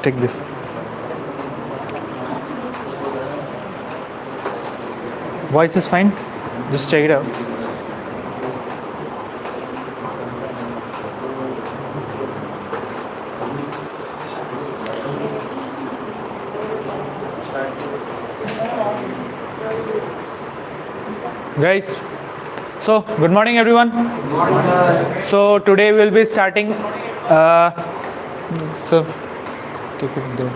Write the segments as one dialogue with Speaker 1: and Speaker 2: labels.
Speaker 1: Take this. Voice is fine. Just check it out. Guys, so good morning everyone. Good morning. So today we'll be starting so keep it there.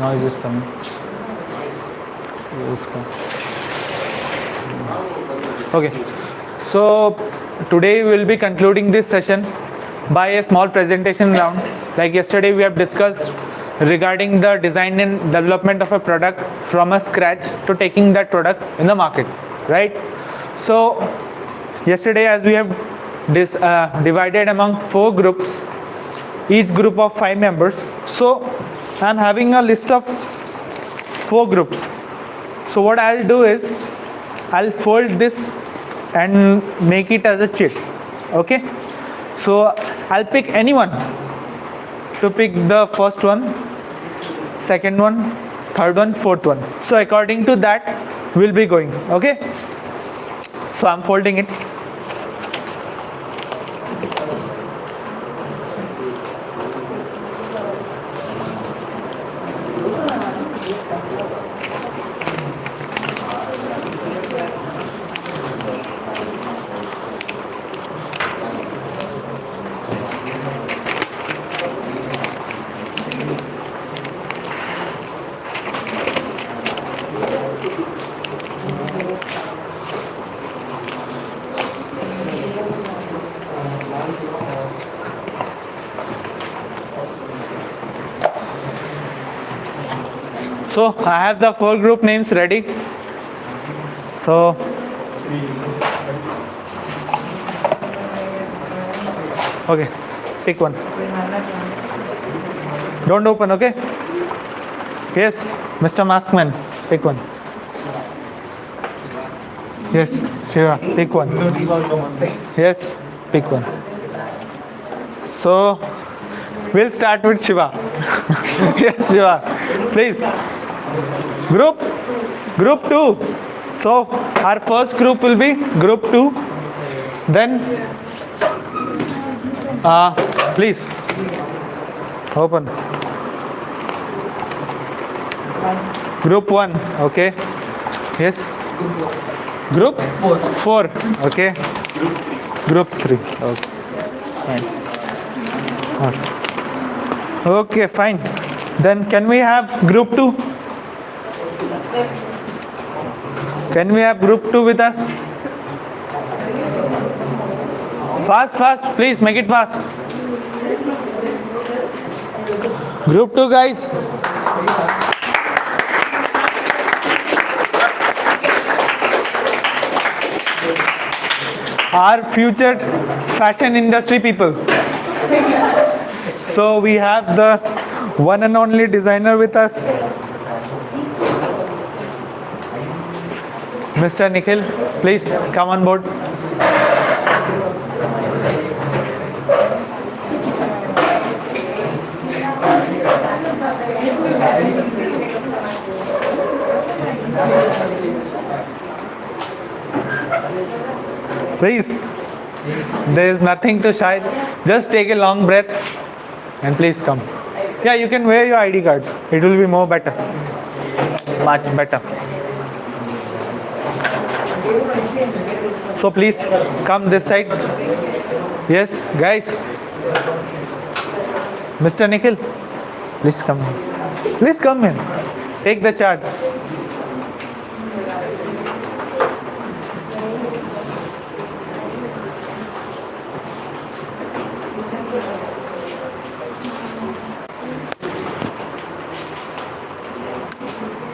Speaker 1: Noise is coming. Okay, so today we'll be concluding this session by a small presentation round. Like yesterday we have discussed regarding the design and development of a product from a scratch to taking that product in the market, right? So yesterday, as we have divided among 4 groups, each group of 5 members. So I'm having a list of 4 groups. So what I'll do is I'll fold this and make it as a chit. Okay, so I'll pick anyone to pick the first one, second one, third one, fourth one. So according to that we'll be going. Okay, so I'm folding it. So I have the 4 group names ready. So okay, pick one. Don't open, okay? Yes, Mr. Maskman, pick one. Yes, Shiva, pick one. Yes, pick one. So we'll start with Shiva. Yes, Shiva, please. Group 2. So our first group will be group 2. Then please open. Group 1. Okay. Yes. Group 4. Okay. Group 3. Okay. Fine. Okay, fine. Then can we have group 2? Can we have group 2 with us? Fast, please make it fast. Group 2 guys. Our future fashion industry people. So we have the one and only designer with us, Mr. Nikhil. Please come on board. Please, there is nothing to shy. Just take a long breath and please come. Yeah, you can wear your ID cards. It will be more better. Much better. So please come this side. Yes, guys. Mr. Nikhil, please come in. Please come in. Take the charge.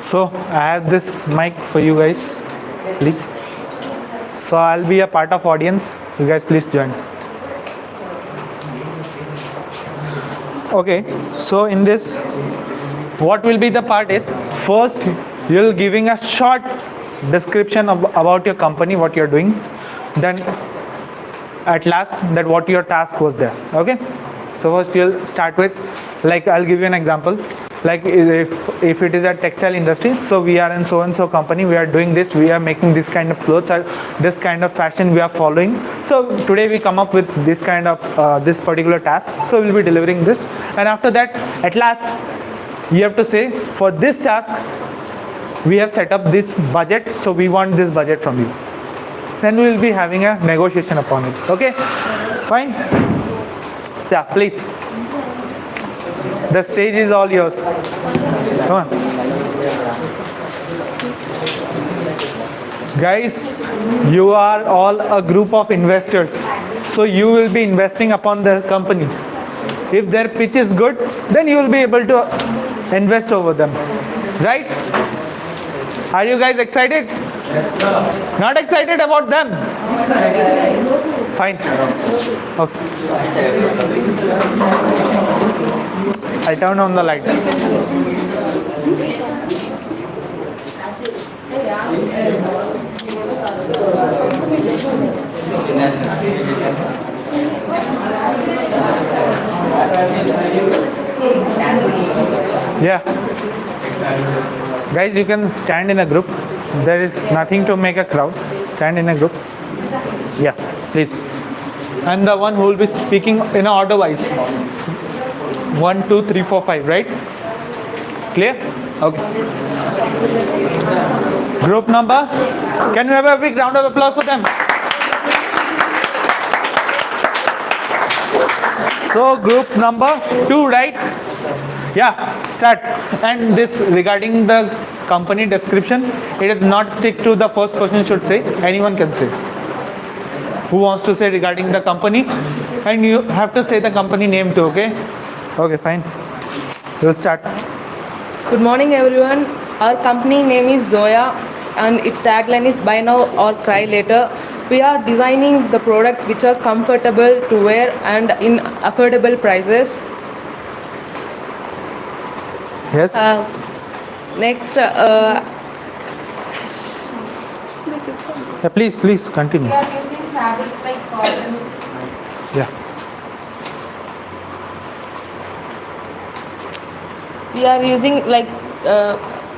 Speaker 1: So I have this mic for you guys, please. So I'll be a part of audience. You guys please join. Okay, so in this, what will be the part is, first you'll giving a short description about your company, what you're doing. Then at last that what your task was there. Okay, so first you'll start with, like I'll give you an example. Like if it is a textile industry, so we are in so and so company, we are doing this, we are making this kind of clothes, or this kind of fashion we are following. So today we come up with this kind of this particular task, so we'll be delivering this. And after that, at last you have to say, for this task we have set up this budget, so we want this budget from you. Then we will be having a negotiation upon it. Okay, fine. Yeah, please. The stage is all yours. Come on. Guys, you are all a group of investors. So you will be investing upon the company. If their pitch is good, then you will be able to invest over them. Right? Are you guys excited?
Speaker 2: Yes, sir.
Speaker 1: Not excited about them? Fine. Okay. I'll turn on the light. Yeah. Guys, you can stand in a group. There is nothing to make a crowd. Stand in a group. Yeah, please. And the one who will be speaking in a order wise. 1, 2, 3, 4, 5, right? Clear? Okay. Group number. Can you have a big round of applause for them? So group number 2, right? Yeah, start. And this regarding the company description, it is not stick to the first person should say. Anyone can say. Who wants to say regarding the company? And you have to say the company name too, okay? Okay, fine. We'll start.
Speaker 3: Good morning, everyone. Our company name is Zoya, and its tagline is "Buy now or cry later." We are designing the products which are comfortable to wear and in affordable prices.
Speaker 1: Yes.
Speaker 3: Next,
Speaker 1: Yeah, please continue.
Speaker 4: We are using fabrics like cotton.
Speaker 1: Yeah.
Speaker 4: We are using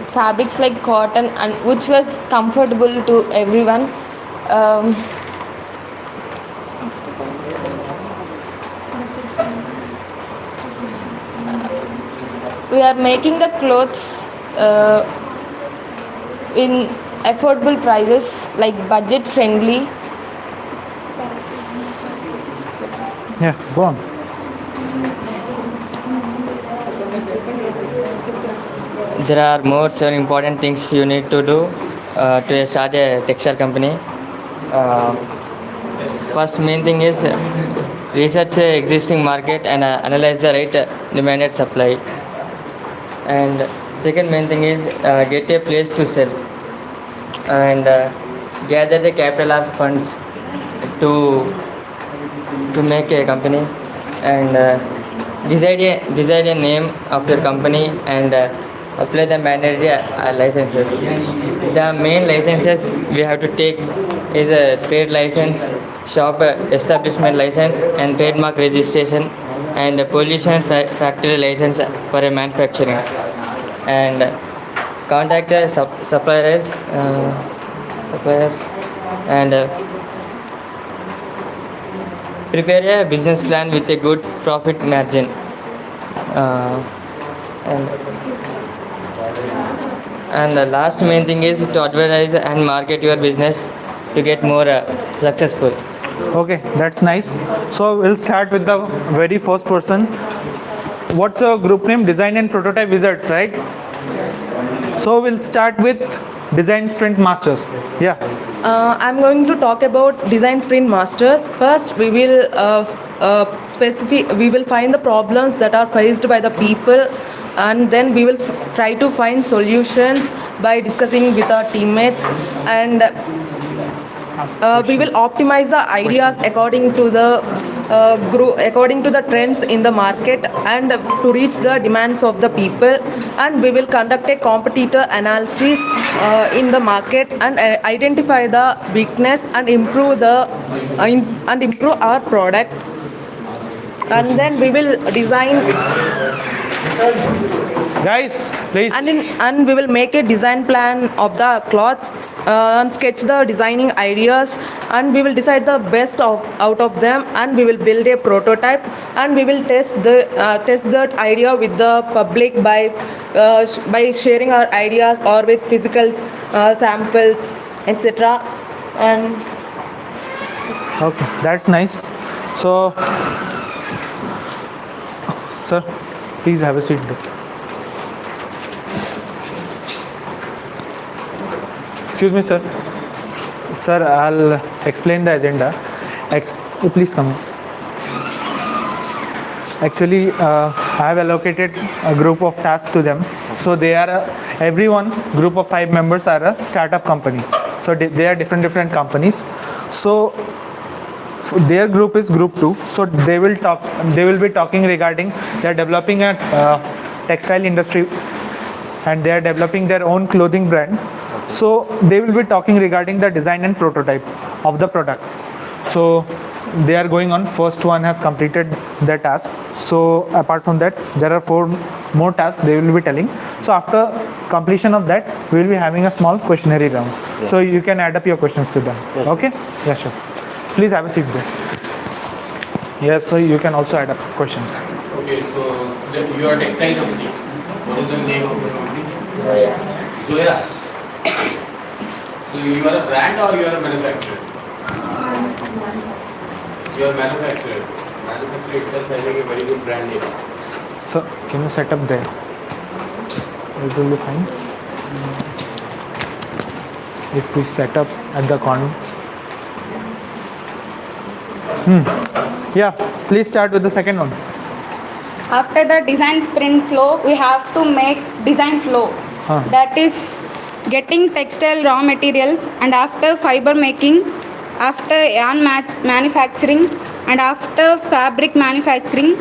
Speaker 4: fabrics like cotton, and which was comfortable to everyone. We are making the clothes in affordable prices, like budget friendly.
Speaker 1: Yeah, go on.
Speaker 2: There are more important things you need to do to start a textile company. First main thing is research the existing market and analyze the right demand and supply. And second main thing is get a place to sell and gather the capital of funds to make a company, and decide a name of your company and apply the mandatory licenses. The main licenses we have to take is a trade license, shop establishment license, and trademark registration, and a pollution factory license for a manufacturing. And contact suppliers and prepare a business plan with a good profit margin. And the last main thing is to advertise and market your business to get more successful.
Speaker 1: Okay, that's nice. So we'll start with the very first person. What's your group name? Design and Prototype Wizards, right? So we'll start with Design Sprint Masters. Yeah.
Speaker 3: I'm going to talk about Design Sprint Masters. First, we will find the problems that are faced by the people, and then we will try to find solutions by discussing with our teammates, and we will optimize the ideas according to the grow according to the trends in the market and to reach the demands of the people. And we will conduct a competitor analysis in the market and identify the weakness and improve our product. And then we will design
Speaker 1: Guys, please.
Speaker 3: and we will make a design plan of the cloths and sketch the designing ideas, and we will decide the best out of them, and we will build a prototype, and we will test that idea with the public by sharing our ideas or with physical samples, etc. And
Speaker 1: Okay, that's nice. So, sir, please have a seat there. Excuse me, sir. Sir, I'll explain the agenda. Please come in. Actually, I have allocated a group of tasks to them. So they are everyone group of 5 members are a startup company. So they are different companies. So their group is group 2. So they will be talking regarding they are developing a textile industry and they are developing their own clothing brand. So they will be talking regarding the design and prototype of the product. So they are going on. First one has completed their task. So apart from that, there are 4 more tasks they will be telling. So after completion of that, we will be having a small questionnaire round. Yeah. So you can add up your questions to them. Yes. Okay? Yes, sure. Please have a seat there. Yes, so you can also add up questions.
Speaker 5: Okay, so you are textile company. What is the name of your company? Zoya. So you are a brand or you are a manufacturer? You are a manufacturer. Manufacturer itself having a very good brand name.
Speaker 1: So can you set up there? It will be fine. If we set up at the corner. Yeah, please start with the second one.
Speaker 6: After the design sprint flow, we have to make design flow. That is getting textile raw materials, and after fiber making, after yarn manufacturing, and after fabric manufacturing,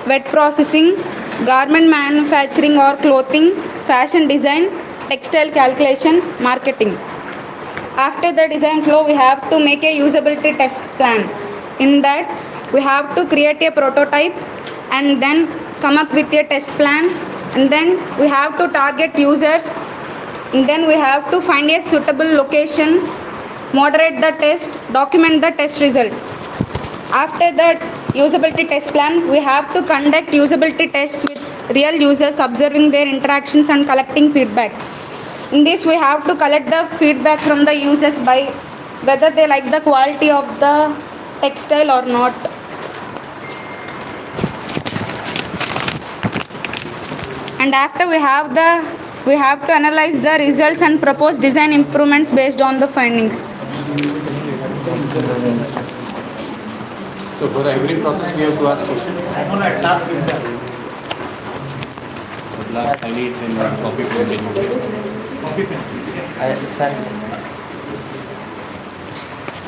Speaker 6: wet processing, garment manufacturing or clothing, fashion design, textile calculation, marketing. After the design flow, we have to make a usability test plan. In that, we have to create a prototype and then come up with a test plan, and then we have to target users, and then we have to find a suitable location, moderate the test, document the test result. After that usability test plan, we have to conduct usability tests with real users, observing their interactions and collecting feedback. In this, we have to collect the feedback from the users by whether they like the quality of the textile or not. And after we have to analyze the results and propose design improvements based on the findings.
Speaker 5: So for every process we have to ask questions. Last I need copy pen.
Speaker 2: Copy pen.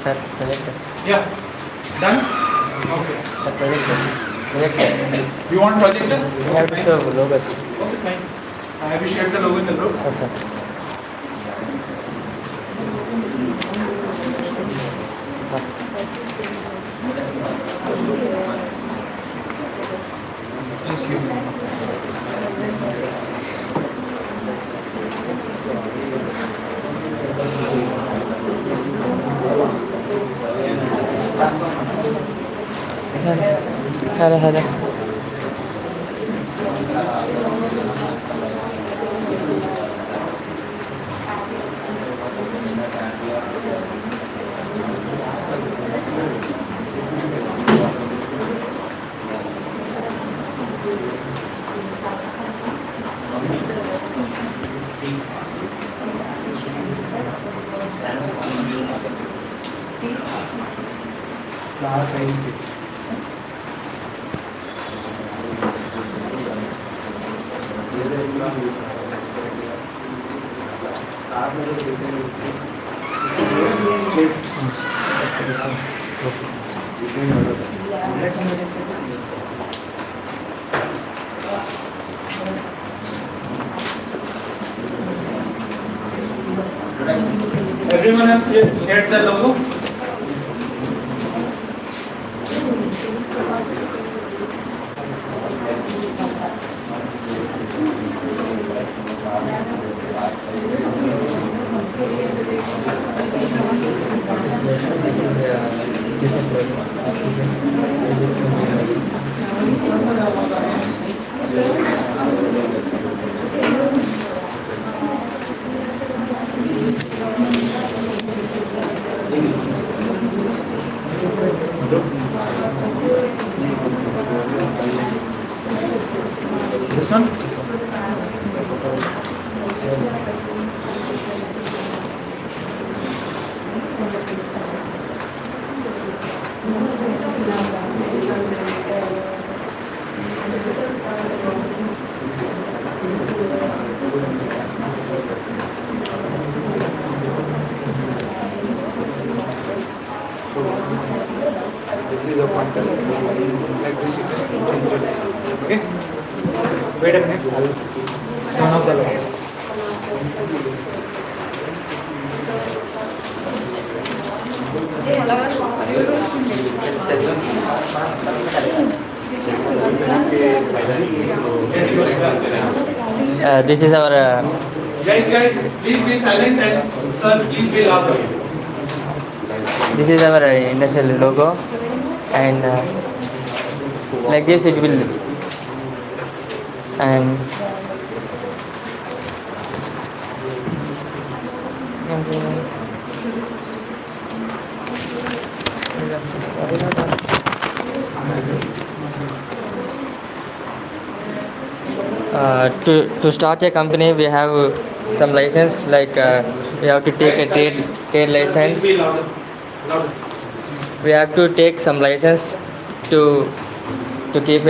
Speaker 2: Sir, projector.
Speaker 1: Yeah. Done? Okay.
Speaker 2: Sir, projector.
Speaker 1: You want projector?
Speaker 2: We have to show logos.
Speaker 1: Okay, fine. Have you shared the logo in the group?
Speaker 2: Yes, sir.
Speaker 1: Just give me.
Speaker 2: Hello.
Speaker 1: share the logo? This one? This is a pointer. Like this you can change it. Okay? Wait a minute. Turn off the lights.
Speaker 2: This is our
Speaker 1: Guys, please be silent and sir, please be loud.
Speaker 2: this is our industrial logo, and like this it will, and to start a company we have some license, like we have to take a trade license.
Speaker 1: Be louder. Louder.
Speaker 2: We have to take some license to keep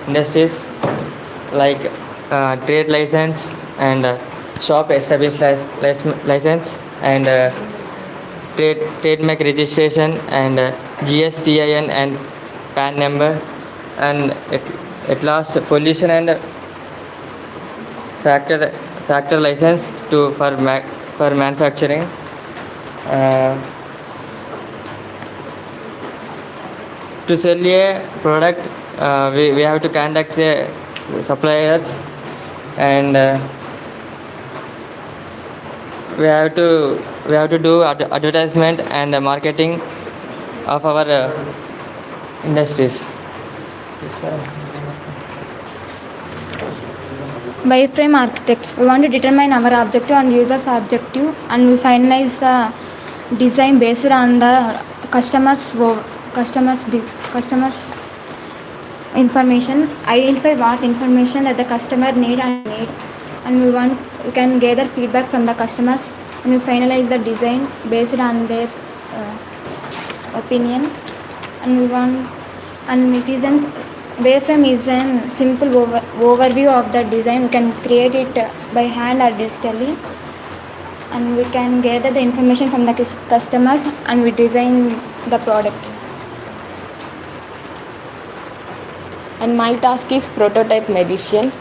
Speaker 2: industries, like trade license and shop established license, and trademark registration, and GSTIN and PAN number, and at last pollution and factor license for manufacturing. To sell a product, we have to contact suppliers, and we have to do advertisement and marketing of our industries.
Speaker 7: By frame architects, we want to determine our objective and user's objective, and we finalize the design based on the customer's information. Identify what information that the customer need, and we can gather feedback from the customers, and we finalize the design based on their opinion. And it isn't Wireframe is a simple overview of the design. We can create it by hand or digitally, and we can gather the information from the customers, and we design the product.
Speaker 4: And my task is prototype magician.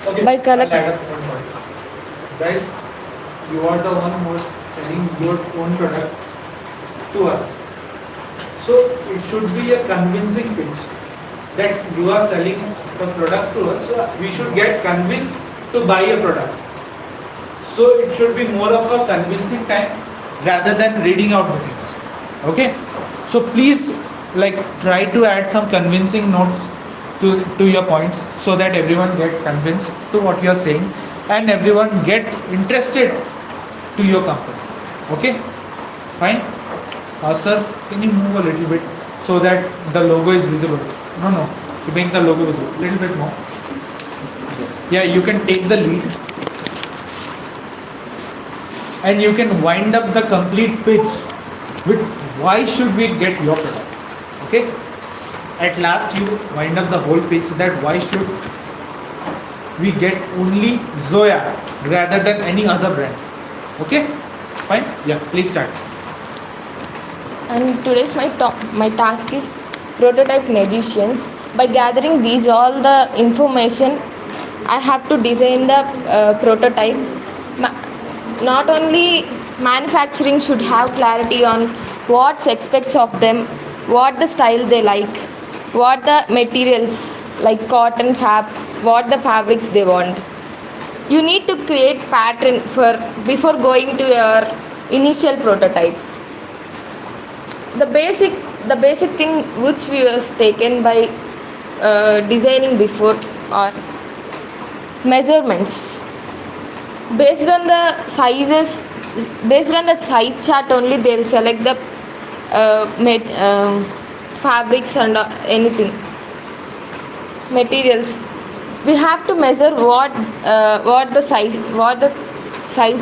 Speaker 1: Okay.
Speaker 4: By collect-
Speaker 1: I'll add up one point. Guys, you are the one who is selling your own product to us. So it should be a convincing pitch that you are selling the product to us. So we should get convinced to buy a product. So it should be more of a convincing time rather than reading out the things. Okay? So please try to add some convincing notes to your points so that everyone gets convinced to what you are saying and everyone gets interested to your company. Okay? Fine? Sir, can you move a little bit so that the logo is visible? No, to make the logo visible. Little bit more. Yeah, you can take the lead and you can wind up the complete pitch with why should we get your product. Okay? At last you wind up the whole pitch that why should we get only Zoya rather than any other brand. Okay? Fine? Yeah, please start.
Speaker 4: And today's my task is prototype magicians. By gathering these all the information, I have to design the prototype. Not only manufacturing should have clarity on what expects of them, what the style they like, what the materials like cotton, what the fabrics they want. You need to create pattern for before going to your initial prototype. The basic thing which we was taken by designing before are measurements. Based on the sizes, based on the size chart only, they'll select the fabrics and anything materials. We have to measure what the size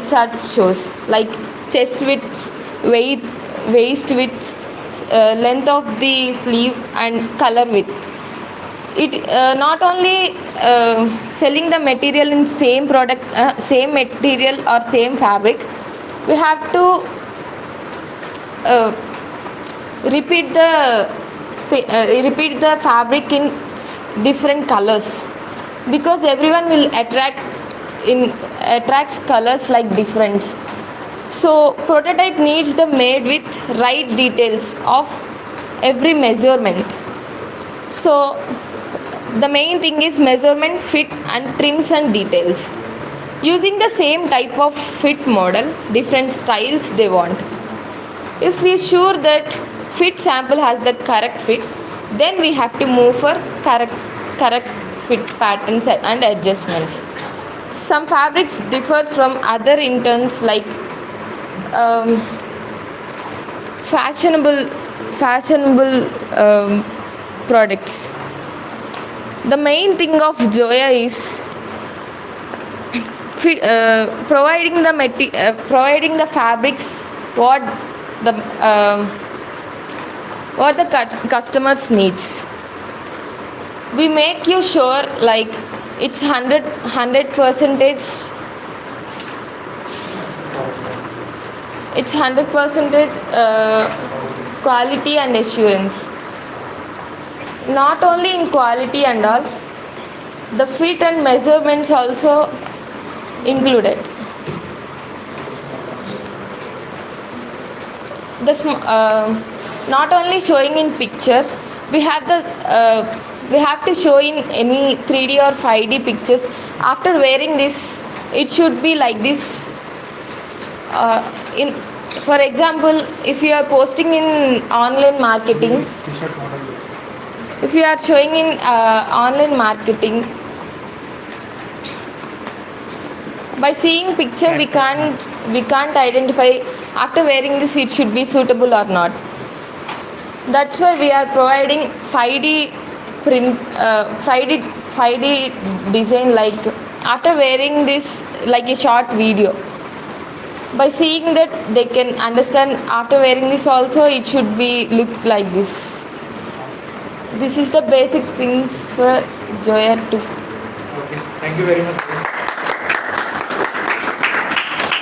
Speaker 4: chart shows, like chest width, waist width, length of the sleeve, and color width. It not only selling the material in same product, same material or same fabric. We have to repeat the fabric in different colors, because everyone will attracts colors like different. So prototype needs the made with right details of every measurement. So the main thing is measurement, fit and trims and details. Using the same type of fit model, different styles they want. If we sure that fit sample has the correct fit, then we have to move for correct fit patterns and adjustments. Some fabrics differ from other interns, like fashionable products. The main thing of Zoya is providing the fabrics what the customers needs. We make you sure like it's 100%. It's 100% quality and assurance. Not only in quality and all, the fit and measurements also included. Not only showing in picture, we have to show in any 3D or 5D pictures. After wearing this, it should be like this. For example, if you are posting in online marketing, if you are showing in online marketing, by seeing picture we can't identify after wearing this it should be suitable or not. That's why we are providing 5D print, 5D design, like after wearing this like a short video. By seeing that they can understand after wearing this also it should be look like this. This is the basic things for Zoya 2.
Speaker 1: Okay, thank you very much.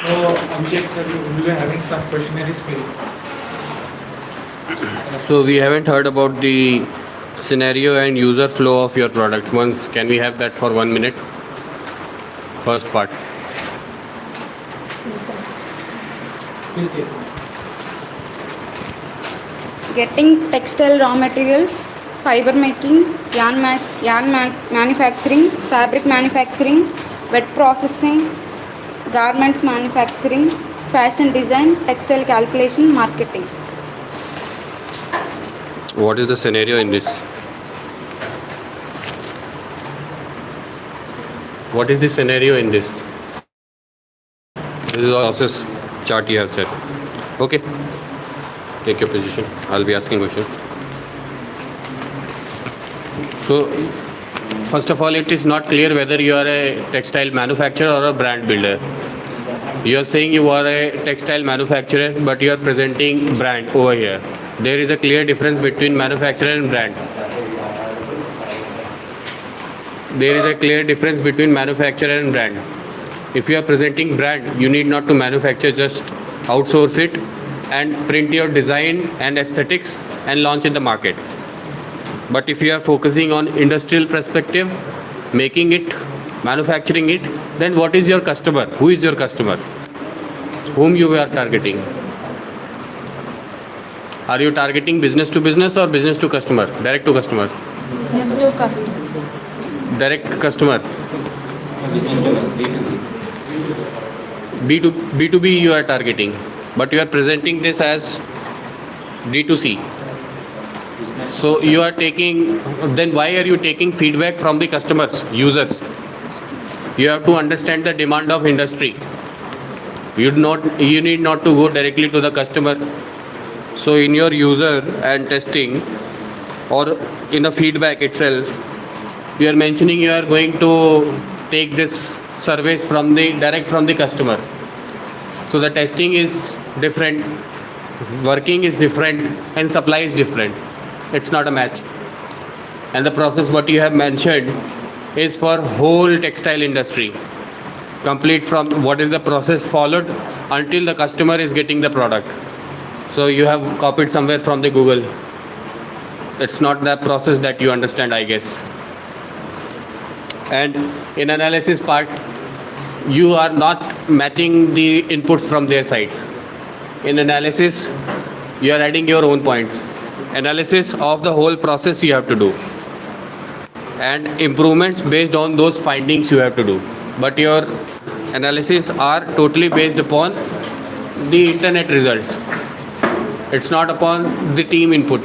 Speaker 1: So, Abhishek sir, you will be having some questionnaires for you.
Speaker 5: So we haven't heard about the scenario and user flow of your product. Once, can we have that for 1 minute? First part.
Speaker 1: Please take it.
Speaker 6: Getting textile raw materials, fiber making, manufacturing, fabric manufacturing, wet processing, garments manufacturing, fashion design, textile calculation, marketing.
Speaker 5: What is the scenario in this? What is the scenario in this? This is the process chart you have set. Okay. Take your position. I'll be asking questions. So, first of all, it is not clear whether you are a textile manufacturer or a brand builder. You are saying you are a textile manufacturer, but you are presenting brand over here. There is a clear difference between manufacturer and brand. There is a clear difference between manufacturer and brand. If you are presenting brand, you need not to manufacture, just outsource it and print your design and aesthetics and launch in the market. But if you are focusing on industrial perspective, making it, manufacturing it, then what is your customer? Who is your customer? Whom you are targeting? Are you targeting business to business or business to customer? Direct to customer?
Speaker 4: Business to customer.
Speaker 5: Direct customer. B2B you are targeting, but you are presenting this as D2C. So you are taking, then why are you taking feedback from the customers, users? You have to understand the demand of industry. You need not to go directly to the customer. So in your user and testing or in the feedback itself, you are mentioning you are going to take this surveys direct from the customer. So the testing is different, working is different, and supply is different. It's not a match. And the process what you have mentioned is for whole textile industry, complete from what is the process followed until the customer is getting the product. So you have copied somewhere from the Google. It's not the process that you understand, I guess. And in analysis part, you are not matching the inputs from their sides. In analysis, you are adding your own points. Analysis of the whole process you have to do. And improvements based on those findings you have to do. But your analysis are totally based upon the internet results. It's not upon the team input.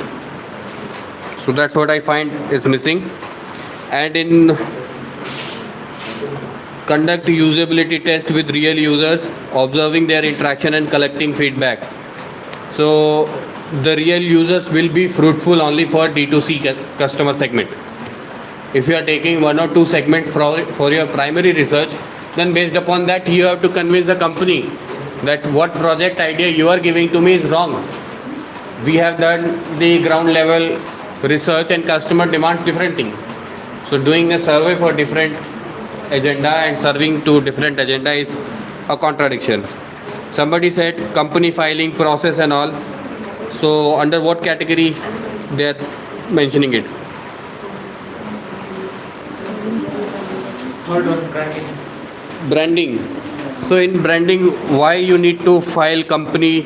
Speaker 5: So that's what I find is missing. And in conduct usability test with real users, observing their interaction and collecting feedback. So the real users will be fruitful only for D2C customer segment. If you are taking one or two segments for your primary research, then based upon that you have to convince the company that what project idea you are giving to me is wrong. We have done the ground level research and customer demands different thing. So doing a survey for different agenda and serving to different agenda is a contradiction. Somebody said company filing process and all. So under what category they are mentioning it?
Speaker 1: Third one, branding.
Speaker 5: Branding. So in branding, why you need to file company,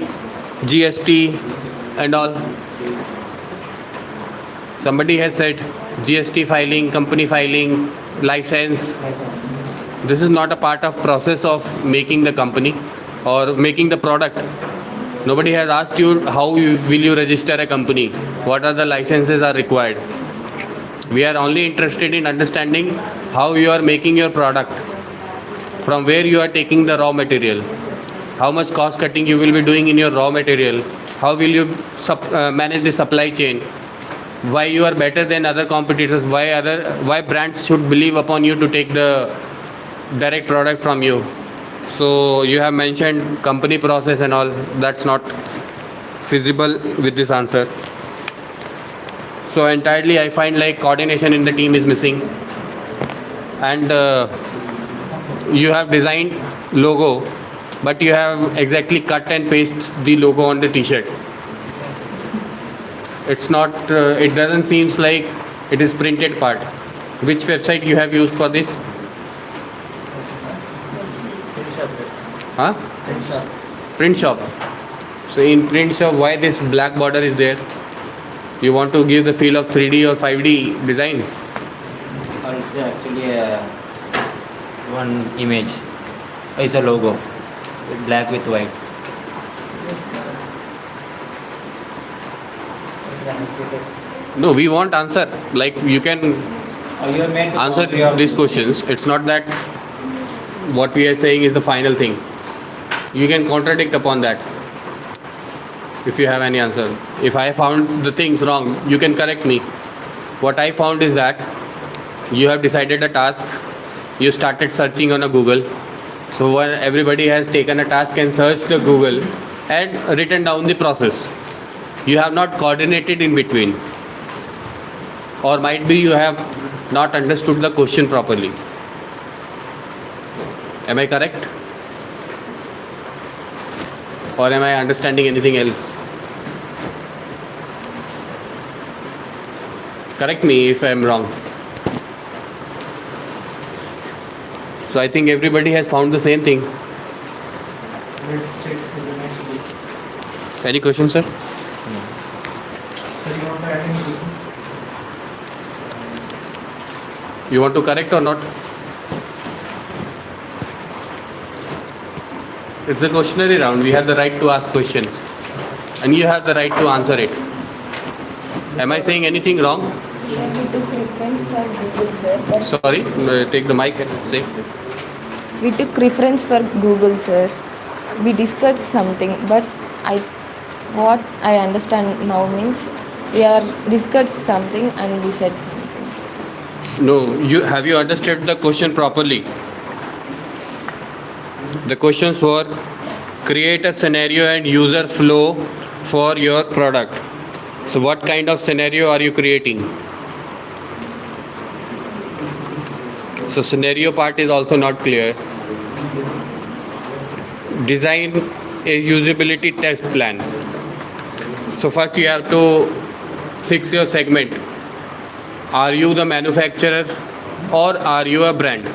Speaker 5: GST and all? Somebody has said GST filing, company filing, license. This is not a part of process of making the company or making the product. Nobody has asked you how will you register a company, what are the licenses are required. We are only interested in understanding how you are making your product, from where you are taking the raw material, how much cost cutting you will be doing in your raw material, how will you manage the supply chain, why you are better than other competitors, why brands should believe upon you to take the direct product from you. So you have mentioned company process and all. That's not feasible with this answer. So entirely I find like coordination in the team is missing. And you have designed logo, but you have exactly cut and paste the logo on the t-shirt. It's not, it doesn't seems like it is printed part. Which website you have used for this? Huh? Print shop. So in print shop, why this black border is there? You want to give the feel of 3D or 5D designs?
Speaker 8: Or it's actually one image. It's a logo, black with white.
Speaker 5: No, we want answer. Like you can
Speaker 8: You are meant to
Speaker 5: answer
Speaker 8: copy of
Speaker 5: these questions. It's not that what we are saying is the final thing. You can contradict upon that if you have any answer. If I found the things wrong, you can correct me. What I found is that you have decided a task, you started searching on a Google. So when everybody has taken a task and searched the Google and written down the process, you have not coordinated in between, or might be you have not understood the question properly. Am I correct? Or am I understanding anything else? Correct me if I am wrong. So I think everybody has found the same thing.
Speaker 1: Let's check to the next group.
Speaker 5: Any questions, sir?
Speaker 1: Sir, you want to add any question?
Speaker 5: You want to correct or not? It's the questionnaire round. We have the right to ask questions. And you have the right to answer it. Am I saying anything wrong?
Speaker 4: We took reference for Google, sir.
Speaker 5: Sorry, take the mic and say.
Speaker 4: We took reference for Google, sir. We discussed something, but what I understand now means we are discussed something and we said something.
Speaker 5: No, have you understood the question properly? The questions were create a scenario and user flow for your product. So what kind of scenario are you creating? So scenario part is also not clear. Design a usability test plan. So first you have to fix your segment. Are you the manufacturer or are you a brand?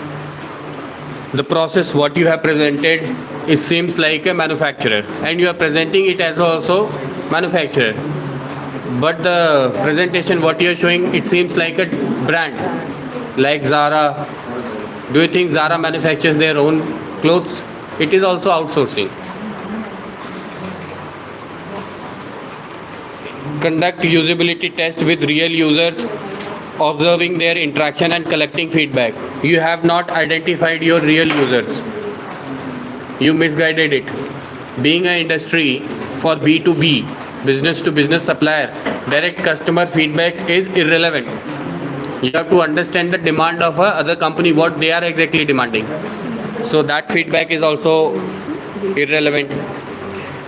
Speaker 5: The process what you have presented, it seems like a manufacturer and you are presenting it as also manufacturer. But the presentation what you are showing, it seems like a brand, like Zara. Do you think Zara manufactures their own clothes? It is also outsourcing. Conduct usability test with real users, observing their interaction and collecting feedback. You have not identified your real users. You misguided it. Being an industry for B2B, business to business supplier, direct customer feedback is irrelevant. You have to understand the demand of a other company, what they are exactly demanding. So that feedback is also irrelevant.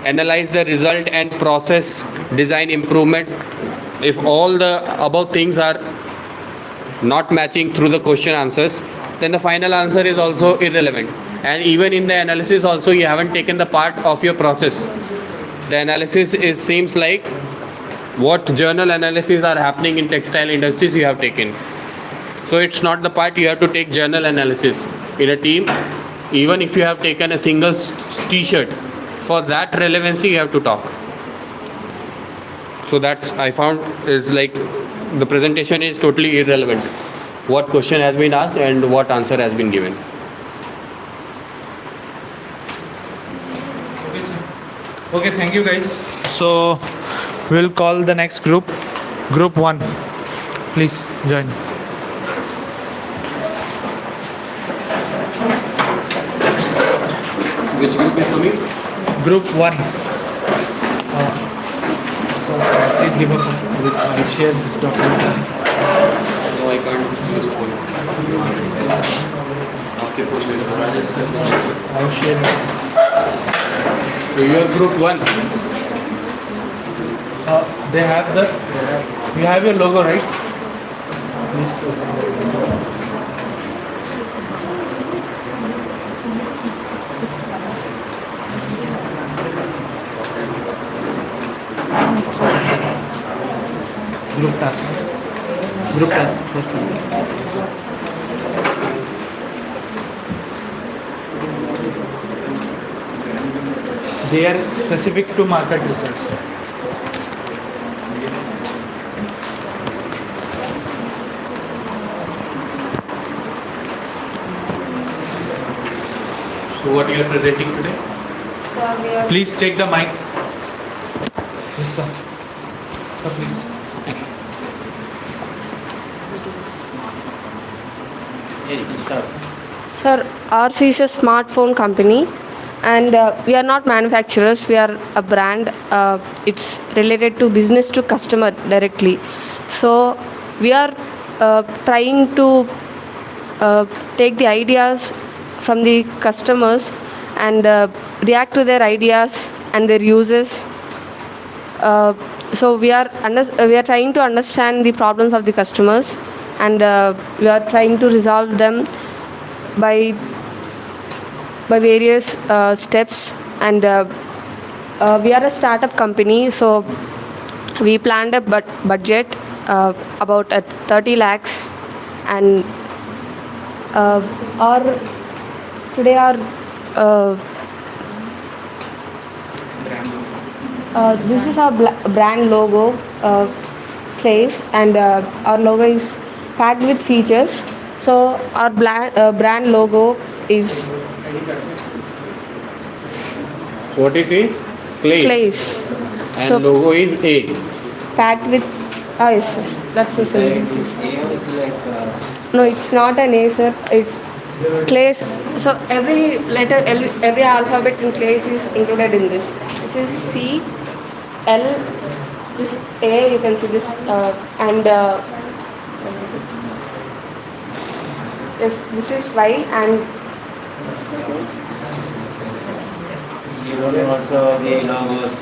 Speaker 5: Analyze the result and process design improvement. If all the above things are not matching through the question answers, then the final answer is also irrelevant. And even in the analysis also you haven't taken the part of your process. The analysis seems like what journal analysis are happening in textile industries you have taken. So it's not the part you have to take journal analysis in a team. Even if you have taken a single t-shirt, for that relevancy you have to talk. So that's I found is like the presentation is totally irrelevant. What question has been asked and what answer has been given.
Speaker 1: Okay, sir. Okay, thank you guys. So we'll call the next group. Group 1. Please join.
Speaker 5: Which group is coming?
Speaker 1: Group 1. So please give a I'll share this document.
Speaker 5: No, I can't use phone. आपके phone में
Speaker 1: I'll share it.
Speaker 5: So you are group 1.
Speaker 1: They have the. You have your logo, right? Please. Group task. Group task. First one. They are specific to market research.
Speaker 5: So what you are presenting today?
Speaker 1: Please take the mic. Yes, sir. Sir, please.
Speaker 9: Sir, ours is a smartphone company and we are not manufacturers, we are a brand. It's related to business to customer directly. So we are trying to take the ideas from the customers and react to their ideas and their uses. So we are trying to understand the problems of the customers and we are trying to resolve them by various steps. And we are a startup company, so we planned a budget about 30 lakhs, and This is our brand logo, Clays, and our logo is packed with features. So our brand logo is
Speaker 5: So what it is? Clay.
Speaker 9: Clays.
Speaker 5: And
Speaker 9: So
Speaker 5: logo is A.
Speaker 9: packed with, yes sir, that's the same. No, it's not an A sir, it's Clays. So every letter, every alphabet in Clays is included in this. This is C, L, this A, you can see this, and yes, this is Y, and
Speaker 8: Also the logos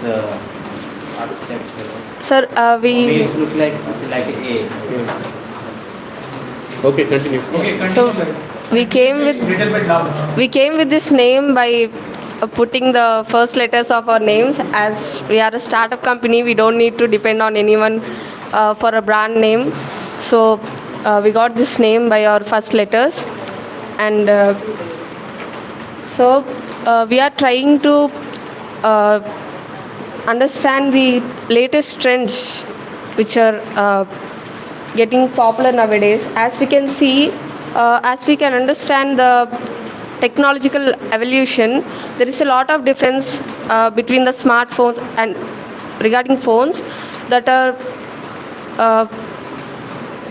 Speaker 8: architecture.
Speaker 9: sir, we
Speaker 8: It looks like it's like A.
Speaker 5: Okay, continue.
Speaker 1: Okay,
Speaker 9: So-
Speaker 1: continue guys.
Speaker 9: we came with
Speaker 1: Little bit down.
Speaker 9: we came with this name by putting the first letters of our names. As we are a startup company, we don't need to depend on anyone for a brand name. So we got this name by our first letters, and we are trying to understand the latest trends which are getting popular nowadays. As we can see, as we can understand the technological evolution, there is a lot of difference between the smartphones and regarding phones that are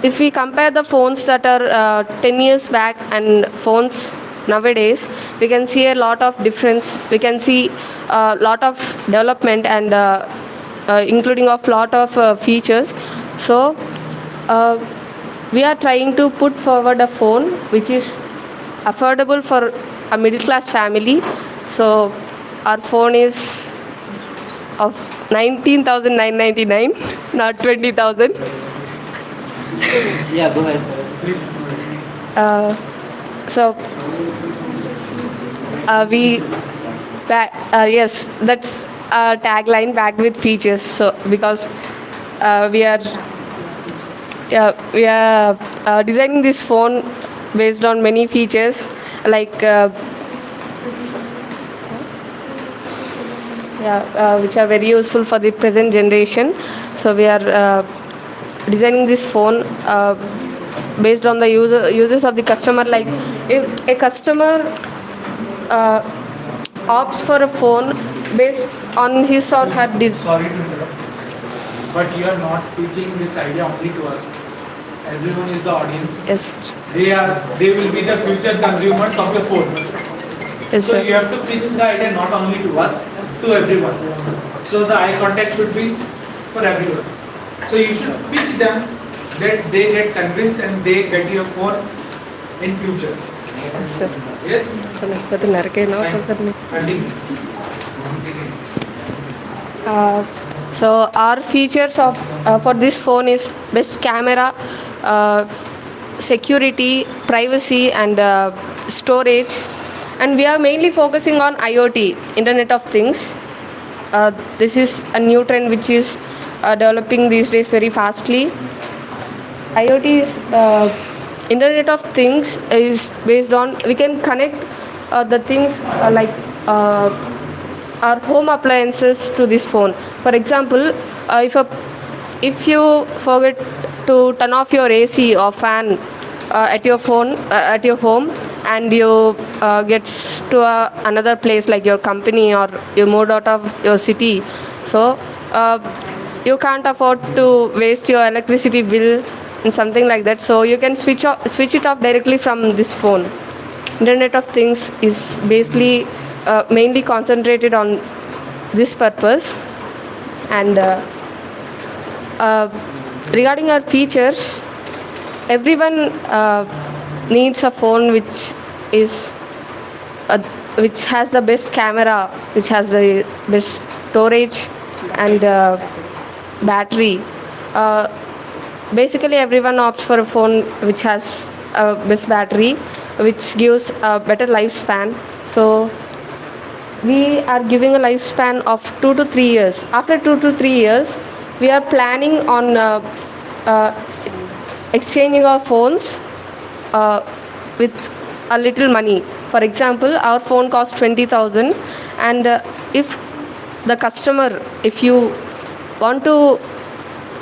Speaker 9: if we compare the phones that are 10 years back and phones nowadays, we can see a lot of difference. We can see a lot of development and including of lot of features. So we are trying to put forward a phone which is affordable for a middle class family. So our phone is of 19,999, not 20,000.
Speaker 8: Yeah, go ahead.
Speaker 9: So yes, that's a tagline packed with features. So because we are designing this phone based on many features like which are very useful for the present generation. So we are designing this phone based on the uses of the customer. Like if a customer opts for a phone based on his or her
Speaker 1: Sorry to interrupt, but you are not pitching this idea only to us. Everyone is the audience.
Speaker 9: Yes,
Speaker 1: They will be the future consumers of the phone.
Speaker 9: yes,
Speaker 1: So
Speaker 9: sir.
Speaker 1: you have to pitch the idea not only to us, to everyone. So the eye contact should be for everyone. So you should pitch them that they get convinced and they get your phone in future.
Speaker 9: Yes, sir.
Speaker 1: Yes? Continue.
Speaker 9: So our features of for this phone is best camera, security, privacy, and storage. And we are mainly focusing on IoT, Internet of Things. This is a new trend which is developing these days very fastly. IoT is Internet of Things is based on we can connect the things like our home appliances to this phone. For example, if you forget to turn off your AC or fan at your phone at your home, and you get to another place like your company, or you moved out of your city, so you can't afford to waste your electricity bill and something like that. So you can switch it off directly from this phone. Internet of Things is basically mainly concentrated on this purpose. And regarding our features, everyone needs a phone which has the best camera, which has the best storage and battery. Basically everyone opts for a phone which has a best battery, which gives a better lifespan. So we are giving a lifespan of 2 to 3 years. After 2 to 3 years, we are planning on exchanging our phones with a little money. For example, our phone costs 20,000, and if the customer, if you want to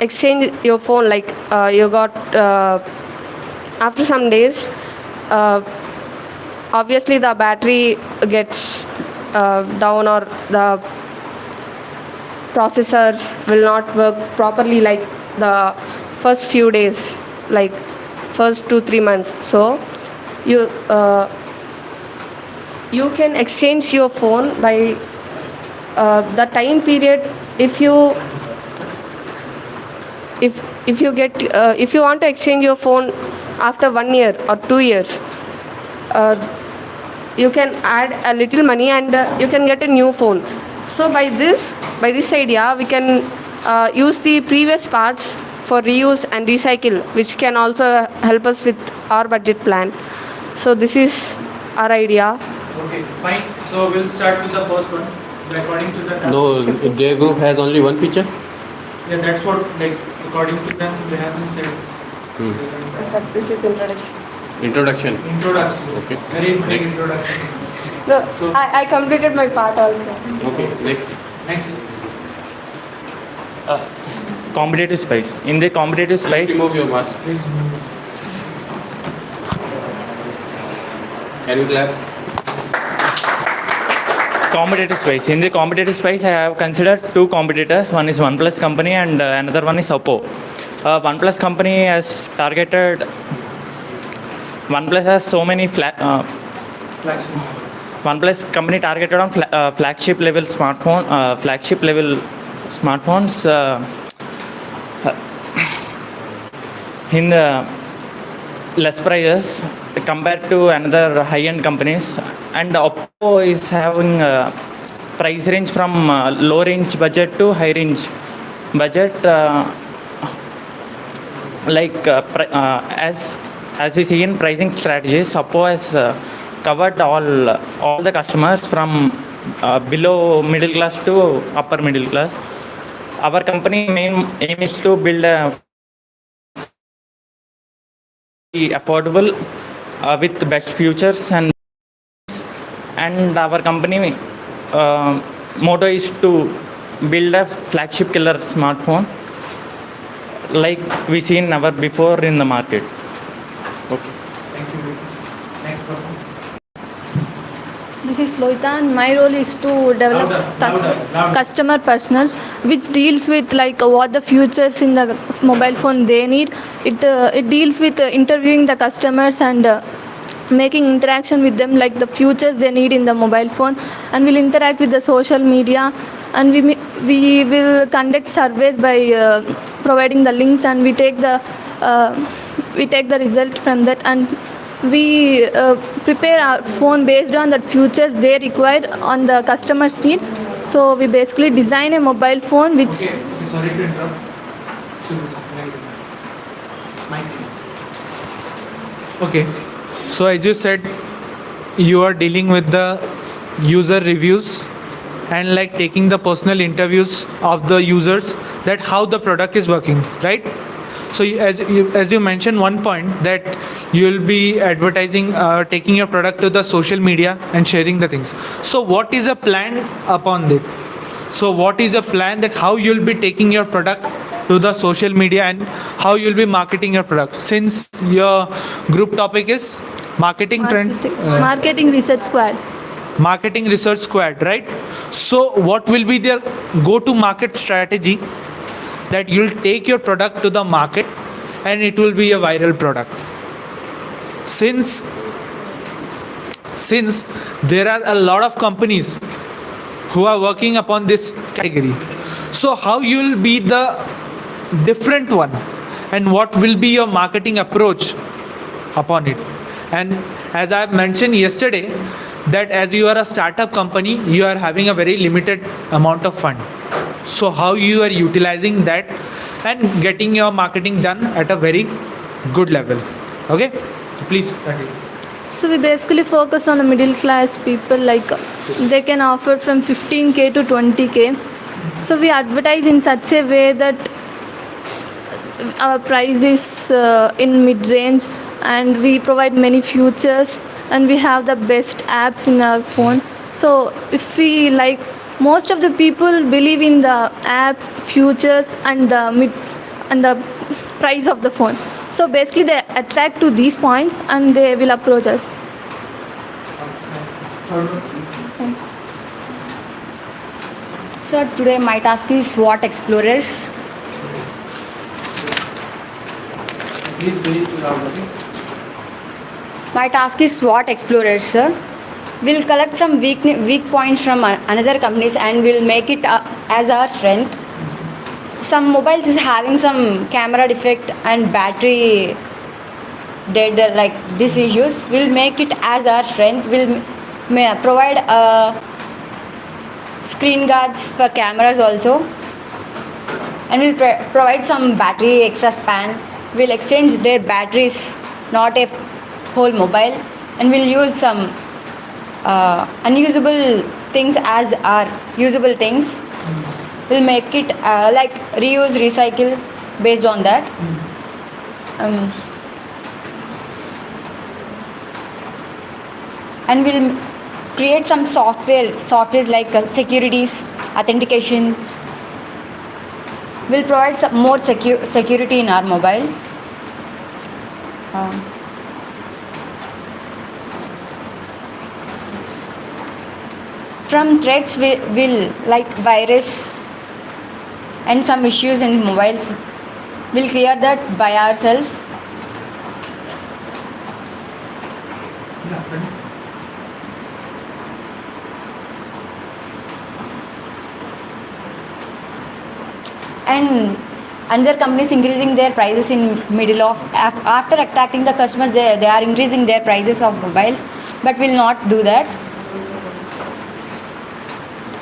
Speaker 9: exchange your phone, like you got after some days, obviously the battery gets down, or the processors will not work properly like the first few days, like first 2-3 months. So you you can exchange your phone by the time period. If you get if you want to exchange your phone after 1 year or 2 years, you can add a little money and you can get a new phone. So by this idea, we can use the previous parts for reuse and recycle, which can also help us with our budget plan. So this is our idea.
Speaker 1: Okay, fine. So we'll start with the first one. According to the
Speaker 5: No, their group has only one picture.
Speaker 1: yeah, that's what, like, according to them, they haven't said.
Speaker 9: This is introduction.
Speaker 5: Introduction.
Speaker 1: Introduction.
Speaker 5: Okay.
Speaker 1: Very big
Speaker 5: Next.
Speaker 1: introduction.
Speaker 9: No,
Speaker 1: So-
Speaker 9: I completed my part also.
Speaker 5: Okay, next.
Speaker 1: Next.
Speaker 10: Competitive space. In the competitive
Speaker 5: Please
Speaker 10: space,
Speaker 5: remove your mask.
Speaker 1: Please.
Speaker 5: Can you clap?
Speaker 10: competitive space. In the competitive space, I have considered two competitors. One is OnePlus company and another one is Oppo. OnePlus company has targeted. OnePlus has so many OnePlus company targeted on flagship level smartphones in the less prices compared to another high-end companies, and Oppo is having price range from low range budget to high range budget. As we see in pricing strategies, Oppo has covered all the customers from below middle class to upper middle class. Our company main aim is to build a affordable with best features, and our company motto is to build a flagship killer smartphone like we seen never before in the market. Okay.
Speaker 1: Thank you. Next person.
Speaker 7: This is Loita, and my role is to develop
Speaker 1: Louder.
Speaker 7: customer personas, which deals with like what the futures in the mobile phone they need. It deals with interviewing the customers and making interaction with them, like the futures they need in the mobile phone, and we'll interact with the social media, and we will conduct surveys by providing the links, and we take the result from that, and we prepare our phone based on the features they require on the customer's need. So we basically design a mobile phone which
Speaker 1: Okay, sorry to interrupt. Mic. Okay, so as you said, you are dealing with the user reviews and like taking the personal interviews of the users, that how the product is working, right? So as you mentioned one point, that you will be advertising, taking your product to the social media and sharing the things. So what is a plan upon that? So what is a plan that how you will be taking your product to the social media and how you will be marketing your product? Since your group topic is marketing
Speaker 7: research squad.
Speaker 1: marketing research squad, right? So what will be their go-to market strategy that you'll take your product to the market and it will be a viral product? Since there are a lot of companies who are working upon this category, so how you will be the different one and what will be your marketing approach upon it? And as I mentioned yesterday, that as you are a startup company, you are having a very limited amount of fund. So how you are utilizing that and getting your marketing done at a very good level? Okay, please continue.
Speaker 7: So we basically focus on the middle class people, like they can offer from 15K to 20K. So we advertise in such a way that our price is in mid-range, and we provide many features, and we have the best apps in our phone. So if we like Most of the people believe in the apps, futures, and the price of the phone. So basically, they attract to these points and they will approach us.
Speaker 11: Sir, today my task is what explorers.
Speaker 1: Please read it out, okay?
Speaker 11: My task is SWOT explorers, sir. We'll collect some weak points from another companies and we'll make it as our strength. Some mobiles is having some camera defect and battery dead, like these issues. We'll make it as our strength. We'll provide screen guards for cameras also, and we'll provide some battery extra span. We'll exchange their batteries, not a whole mobile, and we'll use some unusable things as our usable things. We'll make it like reuse, recycle based on that. And we'll create some softwares like securities, authentications. We'll provide some more security in our mobile. From threats, we will like virus and some issues in mobiles. We'll clear that by ourselves. And another company is increasing their prices in middle of after attracting the customers. They are increasing their prices of mobiles, but will not do that.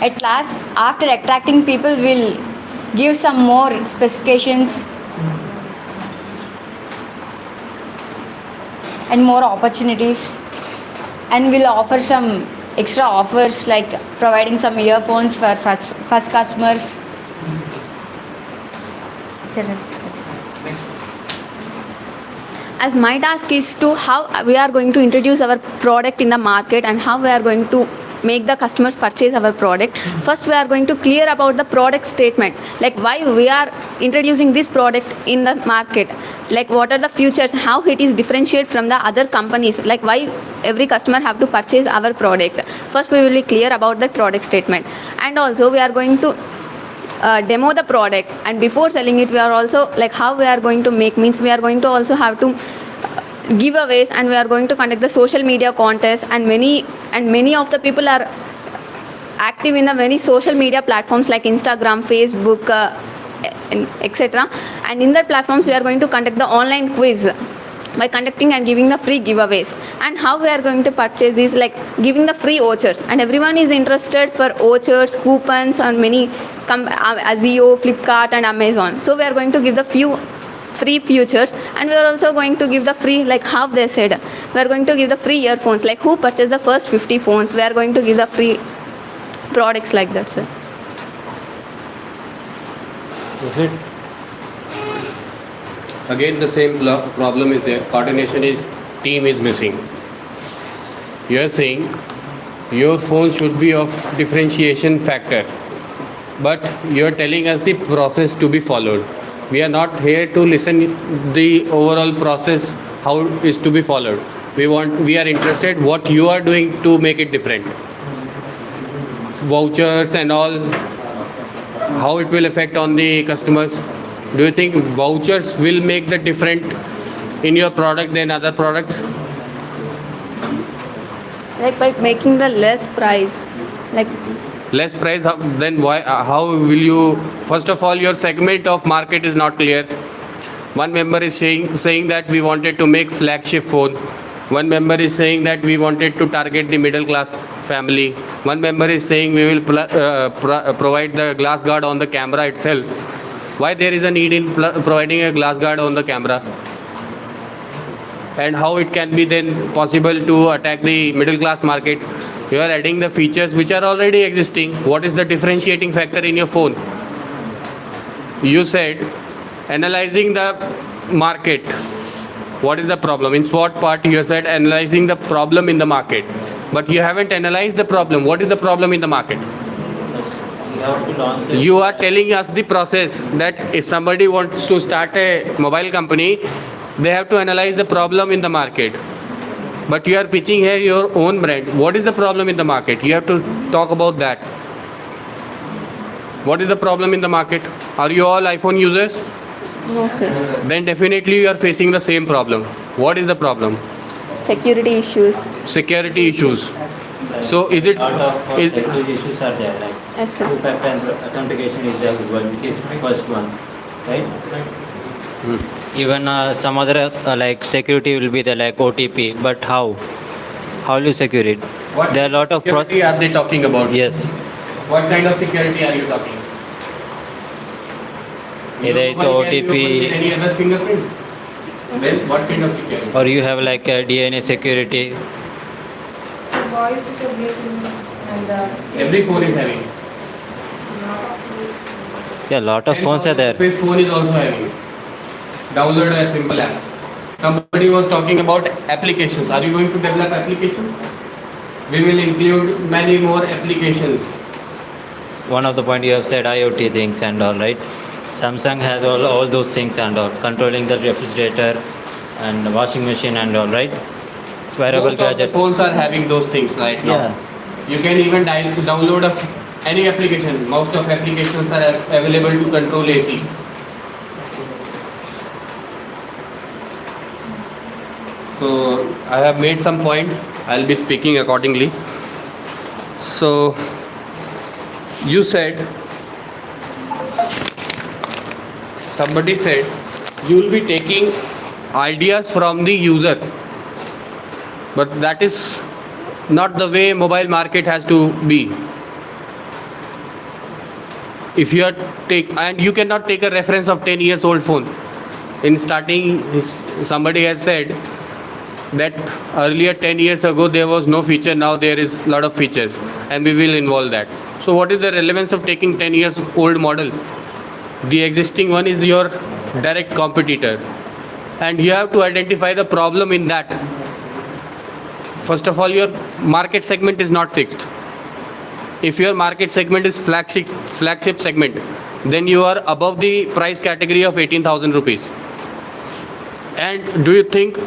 Speaker 11: At last, after attracting people, will give some more specifications and more opportunities, and will offer some extra offers like providing some earphones for first customers.
Speaker 12: As my task is to how we are going to introduce our product in the market and how we are going to make the customers purchase our product. First, we are going to clear about the product statement, like why we are introducing this product in the market, like what are the features, how it is differentiated from the other companies, like why every customer have to purchase our product. First, we will be clear about the product statement, and also we are going to demo the product, and before selling it we are also like how we are going to make, means we are going to also have to giveaways, and we are going to conduct the social media contests, and many of the people are active in the many social media platforms like Instagram, Facebook, etc. And in that platforms we are going to conduct the online quiz by conducting and giving the free giveaways. And how we are going to purchase is like giving the free vouchers, and everyone is interested for vouchers, coupons on many Azio, Flipkart and Amazon. So we are going to give the few free features, and we are also going to give the free, like how they said, we are going to give the free earphones, like who purchase the first 50 phones, we are going to give the free products like that, sir.
Speaker 5: Again, the same problem is there. Coordination team is missing. You are saying your phone should be of differentiation factor, but you are telling us the process to be followed. We are not here to listen the overall process, how it is to be followed. We are interested what you are doing to make it different. Vouchers and all, how it will affect on the customers. Do you think vouchers will make the different in your product than other products?
Speaker 12: Like by making the less price, like
Speaker 5: Less price, then why? How will you? First of all, your segment of market is not clear. One member is saying that we wanted to make flagship phone. One member is saying that we wanted to target the middle class family. One member is saying we will provide the glass guard on the camera itself. Why there is a need in providing a glass guard on the camera? And how it can be then possible to attack the middle class market? You are adding the features which are already existing. What is the differentiating factor in your phone? You said analyzing the market. What is the problem? In SWOT part, you said analyzing the problem in the market. But you haven't analyzed the problem. What is the problem in the market?
Speaker 8: have to launch it.
Speaker 5: You are telling us the process that if somebody wants to start a mobile company, they have to analyze the problem in the market. But you are pitching here your own brand. What is the problem in the market? You have to talk about that. What is the problem in the market? Are you all iPhone users?
Speaker 9: No, sir.
Speaker 5: Then definitely you are facing the same problem. What is the problem?
Speaker 9: Security issues.
Speaker 5: Security issues. So is it
Speaker 8: Lot of
Speaker 5: is
Speaker 8: security issues are there, like
Speaker 9: Yes, sir.
Speaker 8: two-factor authentication is the one, which is first one, right? Even some other like security will be the like OTP, but how? How will you secure it?
Speaker 5: what
Speaker 8: There are a lot of
Speaker 5: security are they talking about?
Speaker 8: Yes,
Speaker 5: What kind of security are you talking?
Speaker 8: either it's
Speaker 5: Your mobile can be opened with
Speaker 8: OTP
Speaker 5: any other fingerprint? Then what kind of security?
Speaker 8: or you have like a DNA security.
Speaker 9: Voice recognition and
Speaker 5: Every phone is having.
Speaker 8: Yeah, lot of phones are there.
Speaker 5: Face phone is also having. Download a simple app. Somebody was talking about applications. Are you going to develop applications? We will include many more applications.
Speaker 8: One of the point you have said IoT things and all, right? Samsung has all those things and all, controlling the refrigerator and washing machine and all, right? Wearable
Speaker 5: Most of the
Speaker 8: gadgets.
Speaker 5: phones are having those things right now.
Speaker 8: Yeah.
Speaker 5: You can even download any application. Most of applications are available to control AC. So I have made some points. I'll be speaking accordingly. So you said, somebody said, you will be taking ideas from the user. But that is not the way mobile market has to be. If you are and you cannot take a reference of 10 years old phone. In starting, somebody has said that earlier 10 years ago there was no feature, now there is lot of features, and we will involve that. So what is the relevance of taking 10 years old model? The existing one is your direct competitor, and you have to identify the problem in that. First of all, your market segment is not fixed. If your market segment is flagship segment, then you are above the price category of 18,000 rupees. And do you think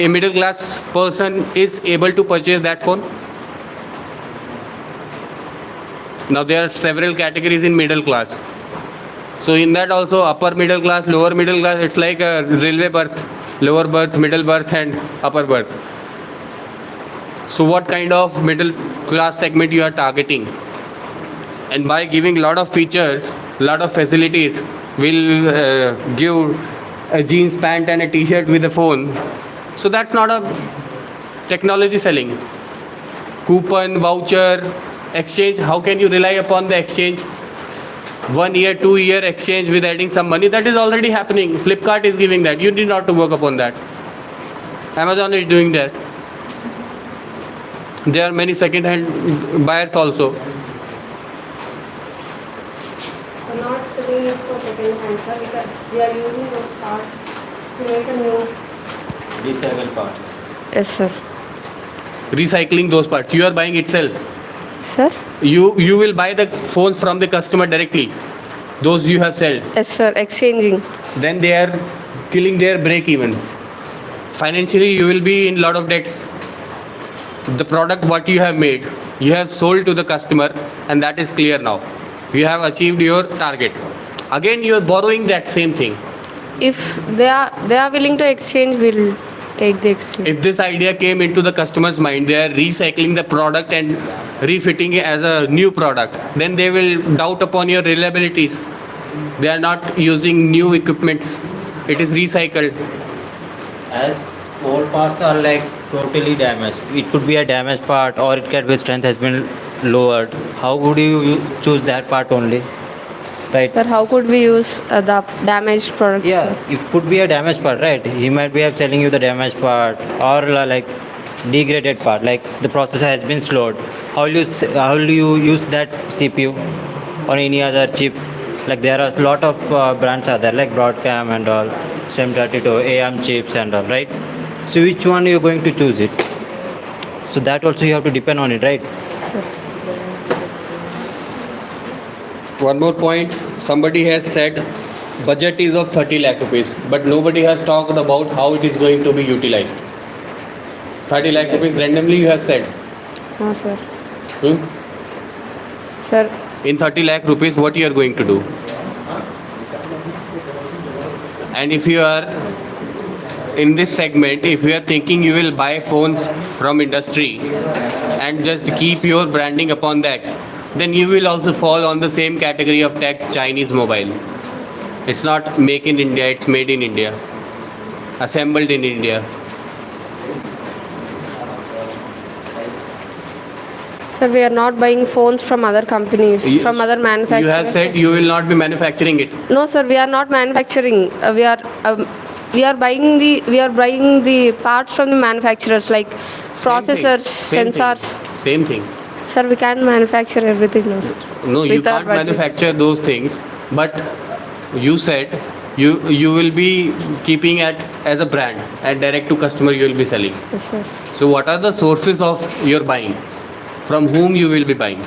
Speaker 5: a middle class person is able to purchase that phone? Now there are several categories in middle class. So in that also upper middle class, lower middle class, it's like a railway berth, lower berth, middle berth and upper berth. So what kind of middle class segment you are targeting? And by giving lot of features, lot of facilities, will give a jeans pant and a t-shirt with a phone. So that's not a technology selling. Coupon, voucher, exchange, how can you rely upon the exchange? 1 year, 2 year exchange with adding some money, that is already happening. Flipkart is giving that. You need not to work upon that. Amazon is doing that. There are many second-hand buyers also.
Speaker 9: We're not selling it for second hand, sir, because we are using those parts to make a new.
Speaker 8: Recycle parts.
Speaker 9: Yes, sir.
Speaker 5: Recycling those parts. You are buying itself.
Speaker 9: Sir?
Speaker 5: You will buy the phones from the customer directly. Those you have sold.
Speaker 9: Yes, sir. Exchanging.
Speaker 5: Then they are killing their break evens. Financially, you will be in lot of debts. The product what you have made, you have sold to the customer, and that is clear now. You have achieved your target. Again, you are borrowing that same thing.
Speaker 9: If they are willing to exchange, we'll take the exchange.
Speaker 5: If this idea came into the customer's mind, they are recycling the product and refitting it as a new product, then they will doubt upon your reliabilities. They are not using new equipments. It is recycled.
Speaker 8: As old parts are like totally damaged. It could be a damaged part, or it can be strength has been lowered. How would you choose that part only? Right.
Speaker 9: Sir, how could we use the damaged products?
Speaker 8: Yeah,
Speaker 9: Sir?
Speaker 8: it could be a damaged part, right? He might be selling you the damaged part or like degraded part, like the processor has been slowed. How will you use that CPU or any other chip? Like there are a lot of brands are there, like Broadcom and all, STEM32, AM chips and all, right? So which one you are going to choose it? So that also you have to depend on it, right?
Speaker 9: Sir.
Speaker 5: One more point. Somebody has said budget is of 30 lakh rupees, but nobody has talked about how it is going to be utilized. 30 lakh rupees randomly you have said.
Speaker 9: No, sir.
Speaker 5: Hmm?
Speaker 9: Sir,
Speaker 5: In 30 lakh rupees, what you are going to do? And if you are in this segment, if you are thinking you will buy phones from industry and just keep your branding upon that, then you will also fall on the same category of tech Chinese mobile. It's not make in India, it's made in India, assembled in India.
Speaker 9: sir, we are not buying phones from other companies, from other manufacturers.
Speaker 5: You have said you will not be manufacturing it.
Speaker 9: No, sir, we are not manufacturing. We are buying the parts from the manufacturers like processors, sensors.
Speaker 5: Same thing.
Speaker 9: Sir, we can't manufacture everything, no, sir.
Speaker 5: No, you
Speaker 9: With our
Speaker 5: can't
Speaker 9: budget.
Speaker 5: manufacture those things, but you said you will be keeping it as a brand and direct to customer you will be selling.
Speaker 9: Yes, sir.
Speaker 5: So what are the sources of your buying? From whom you will be buying?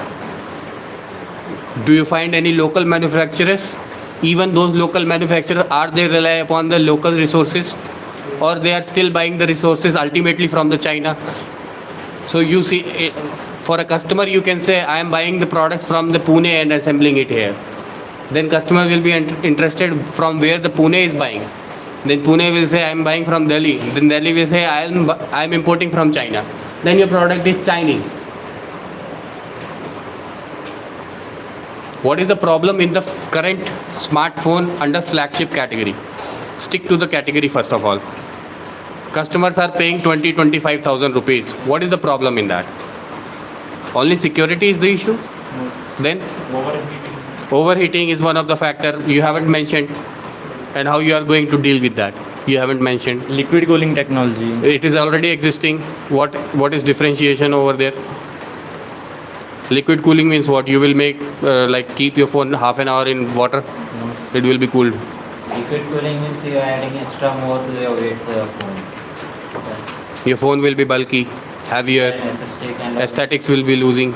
Speaker 5: Do you find any local manufacturers? Even those local manufacturers, are they rely upon the local resources, or they are still buying the resources ultimately from the China? So you see, for a customer you can say I am buying the products from the Pune and assembling it here. Then customer will be interested from where the Pune is buying. Then Pune will say I am buying from Delhi. Then Delhi will say I am importing from China. Then your product is Chinese. What is the problem in the current smartphone under flagship category? Stick to the category first of all. Customers are paying 25,000 rupees. What is the problem in that? Only security is the issue? Then? Overheating is one of the factor you haven't mentioned. And how you are going to deal with that? You haven't mentioned.
Speaker 10: Liquid cooling technology.
Speaker 5: It is already existing. What is differentiation over there? Liquid cooling means what? You will make like keep your phone half an hour in water.
Speaker 8: No.
Speaker 5: It will be cooled.
Speaker 8: Liquid cooling means you are adding extra more to your weight for your phone.
Speaker 5: Your phone will be bulky, heavier. Aesthetics will be losing.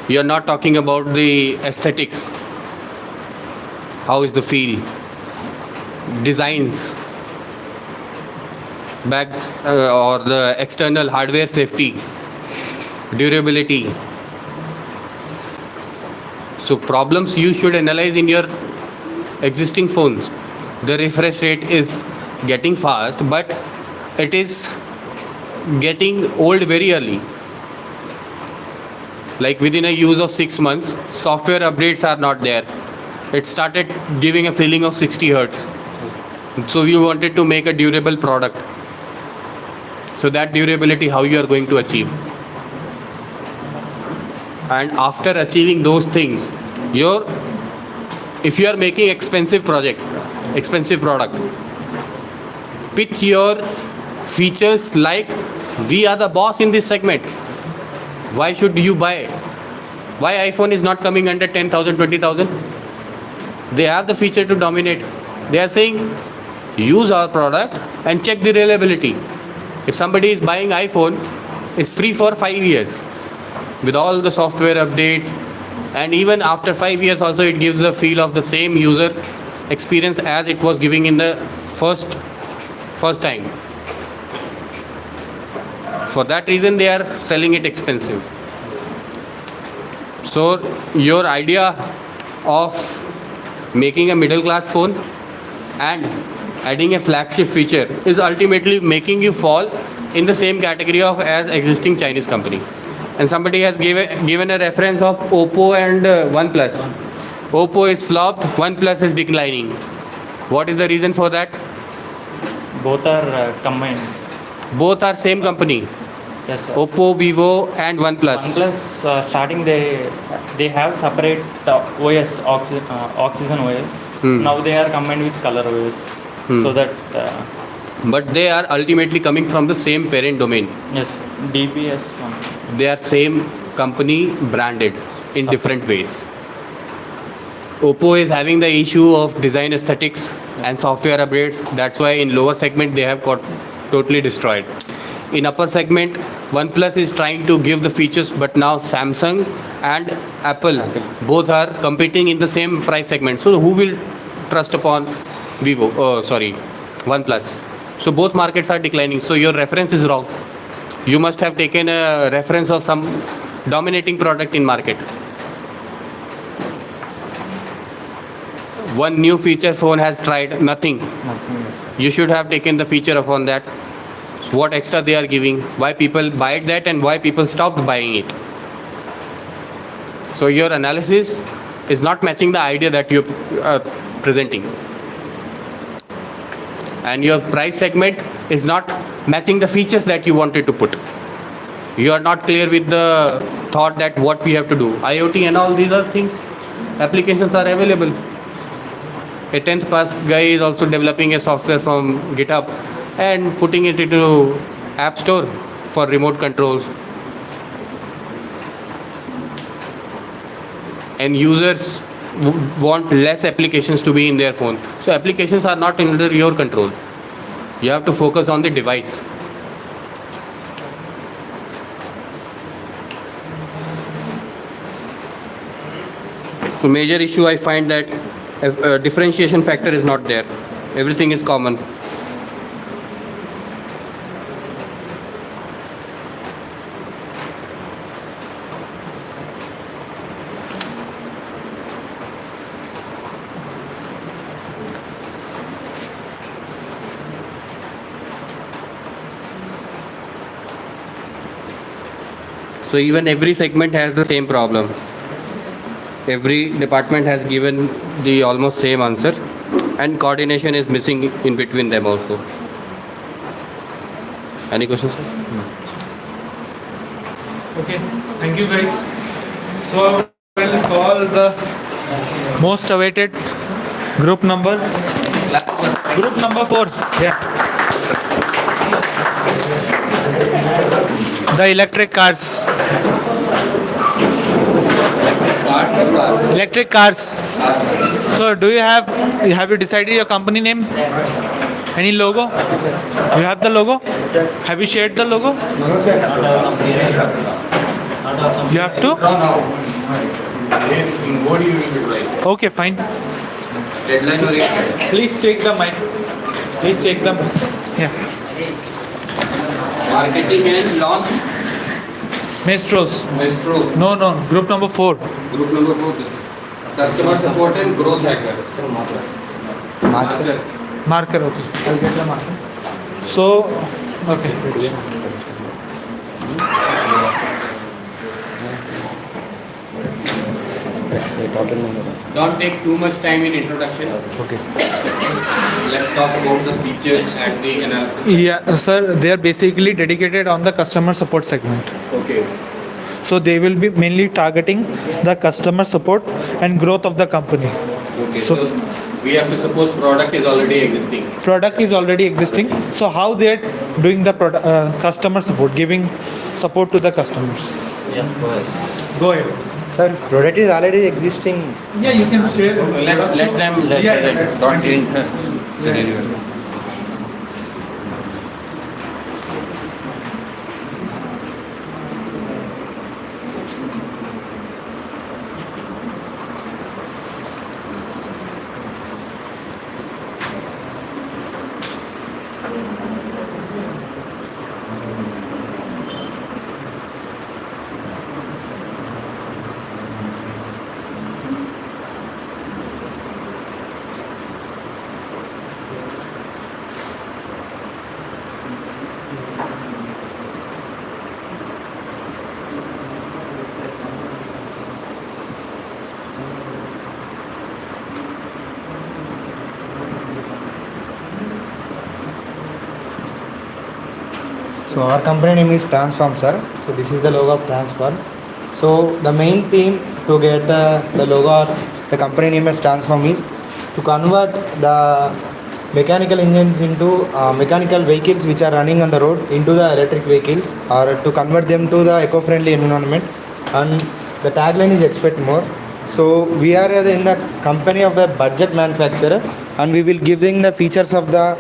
Speaker 5: You are not talking about the aesthetics. How is the feel? Designs. Bags or the external hardware safety. Durability. So problems you should analyze in your existing phones. The refresh rate is getting fast, but it is getting old very early. Like within a use of 6 months, software updates are not there. It started giving a feeling of 60 hertz. So you wanted to make a durable product. So that durability, how you are going to achieve? And after achieving those things, if you are making expensive product, pitch your features like we are the boss in this segment. Why should you buy? Why iPhone is not coming under 10,000, 20,000? They have the feature to dominate. They are saying use our product and check the reliability. If somebody is buying iPhone, it's free for 5 years. With all the software updates, and even after 5 years also it gives the feel of the same user experience as it was giving in the first time. For that reason they are selling it expensive. So your idea of making a middle class phone and adding a flagship feature is ultimately making you fall in the same category of as existing Chinese company. And somebody has given a reference of Oppo and OnePlus. Oppo is flopped, OnePlus is declining. What is the reason for that?
Speaker 10: Both are combined.
Speaker 5: Both are same company.
Speaker 10: Yes, sir.
Speaker 5: Oppo, Vivo and OnePlus.
Speaker 10: OnePlus starting they have separate OS, Oxygen OS. Now they are combined with Color OS. So that.
Speaker 5: But they are ultimately coming from the same parent domain.
Speaker 10: Yes, DPS.
Speaker 5: They are same company branded in different ways. Oppo is having the issue of design aesthetics and software updates. That's why in lower segment they have got totally destroyed. In upper segment, OnePlus is trying to give the features, but now Samsung and Apple both are competing in the same price segment. So who will trust upon OnePlus? So both markets are declining. So your reference is wrong. You must have taken a reference of some dominating product in market. One new feature phone has tried, nothing. You should have taken the feature upon that. What extra they are giving, why people buy that and why people stopped buying it. So your analysis is not matching the idea that you are presenting. And your price segment is not matching the features that you wanted to put. You are not clear with the thought that what we have to do. IoT and all these are things, applications are available. A 10th pass guy is also developing a software from GitHub and putting it into App Store for remote controls. And users want less applications to be in their phone. So applications are not under your control. You have to focus on the device. So major issue I find that differentiation factor is not there. Everything is common. So even every segment has the same problem. Every department has given the almost same answer, and coordination is missing in between them also. Any questions?
Speaker 1: Okay, thank you guys. So we'll call the most awaited group number 4. Yeah. The electric cars. Electric cars. So do you have you decided your company name? Any logo? You have the logo? Have you shared the logo? You have to? Okay, fine. Please take the mic. Please take the mic. Yeah.
Speaker 5: Marketing and launch.
Speaker 1: Maestros.
Speaker 5: Maestros.
Speaker 1: No, group number 4.
Speaker 5: Group number 4. Customer support and growth hackers.
Speaker 1: Marker, okay. I'll get the marker. So, okay.
Speaker 5: Don't take too much time in introduction.
Speaker 1: Okay.
Speaker 5: Let's talk about the features and the analysis.
Speaker 1: Yeah, sir, they are basically dedicated on the customer support segment.
Speaker 5: Okay.
Speaker 1: So they will be mainly targeting the customer support and growth of the company.
Speaker 5: Okay. So we have to suppose product is already existing.
Speaker 1: Product is already existing. So how they are doing the customer support, giving support to the customers?
Speaker 8: Yeah, go ahead.
Speaker 1: Go ahead.
Speaker 13: Sir, product is already existing.
Speaker 1: Yeah, you can share.
Speaker 5: Let them. Don't change the scenario.
Speaker 13: So our company name is Transform, sir. So this is the logo of Transform. So the main theme to get the logo or the company name as Transform is to convert the mechanical engines into mechanical vehicles which are running on the road into the electric vehicles, or to convert them to the eco-friendly environment. And the tagline is expect more. So we are in the company of a budget manufacturer, and we will giving the features of the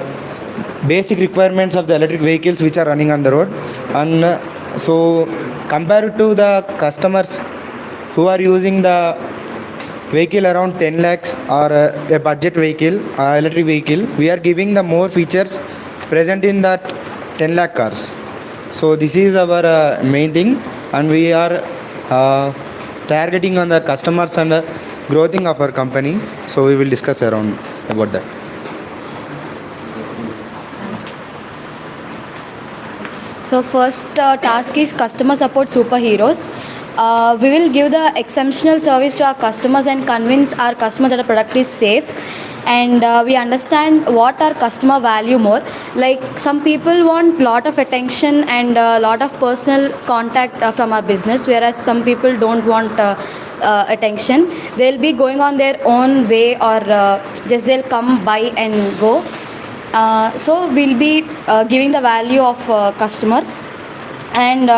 Speaker 13: basic requirements of the electric vehicles which are running on the road. And so compared to the customers who are using the vehicle around 10 lakhs or a budget vehicle, electric vehicle, we are giving the more features present in that 10 lakh cars. So this is our main thing, and we are targeting on the customers and growing of our company. So we will discuss around about that.
Speaker 11: So first task is customer support superheroes. We will give the exceptional service to our customers and convince our customers that the product is safe. And we understand what our customer value more. Like some people want lot of attention and a lot of personal contact from our business, whereas some people don't want attention. They'll be going on their own way, or just they'll come by and go. So we'll be giving the value of customer, and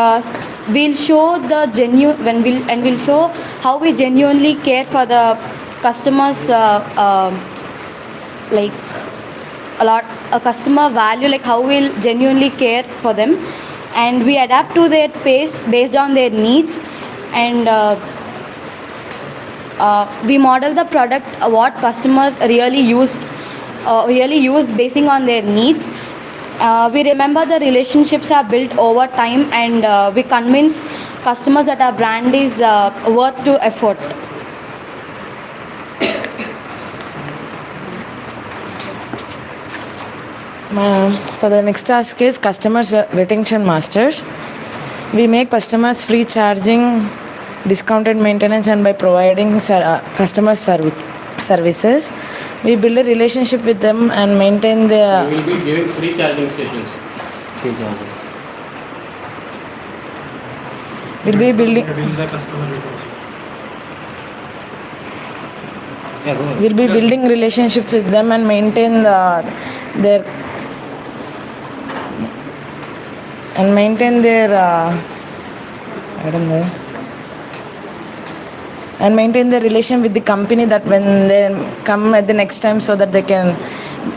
Speaker 11: we'll show the genuine we'll show how we genuinely care for the customers, like a customer value, like how we'll genuinely care for them, and we adapt to their pace based on their needs, and we model the product what customer really use basing on their needs. We remember the relationships are built over time, and we convince customers that our brand is worth to effort.
Speaker 3: So the next task is customers retention masters. We make customers free charging, discounted maintenance, and by providing customer services, we build a relationship with them and maintain the.
Speaker 5: We will be giving free charging stations.
Speaker 8: Free charges.
Speaker 3: We'll be building. We'll be building relationships with them and maintain their and maintain their relation with the company, that when they come at the next time, so that they can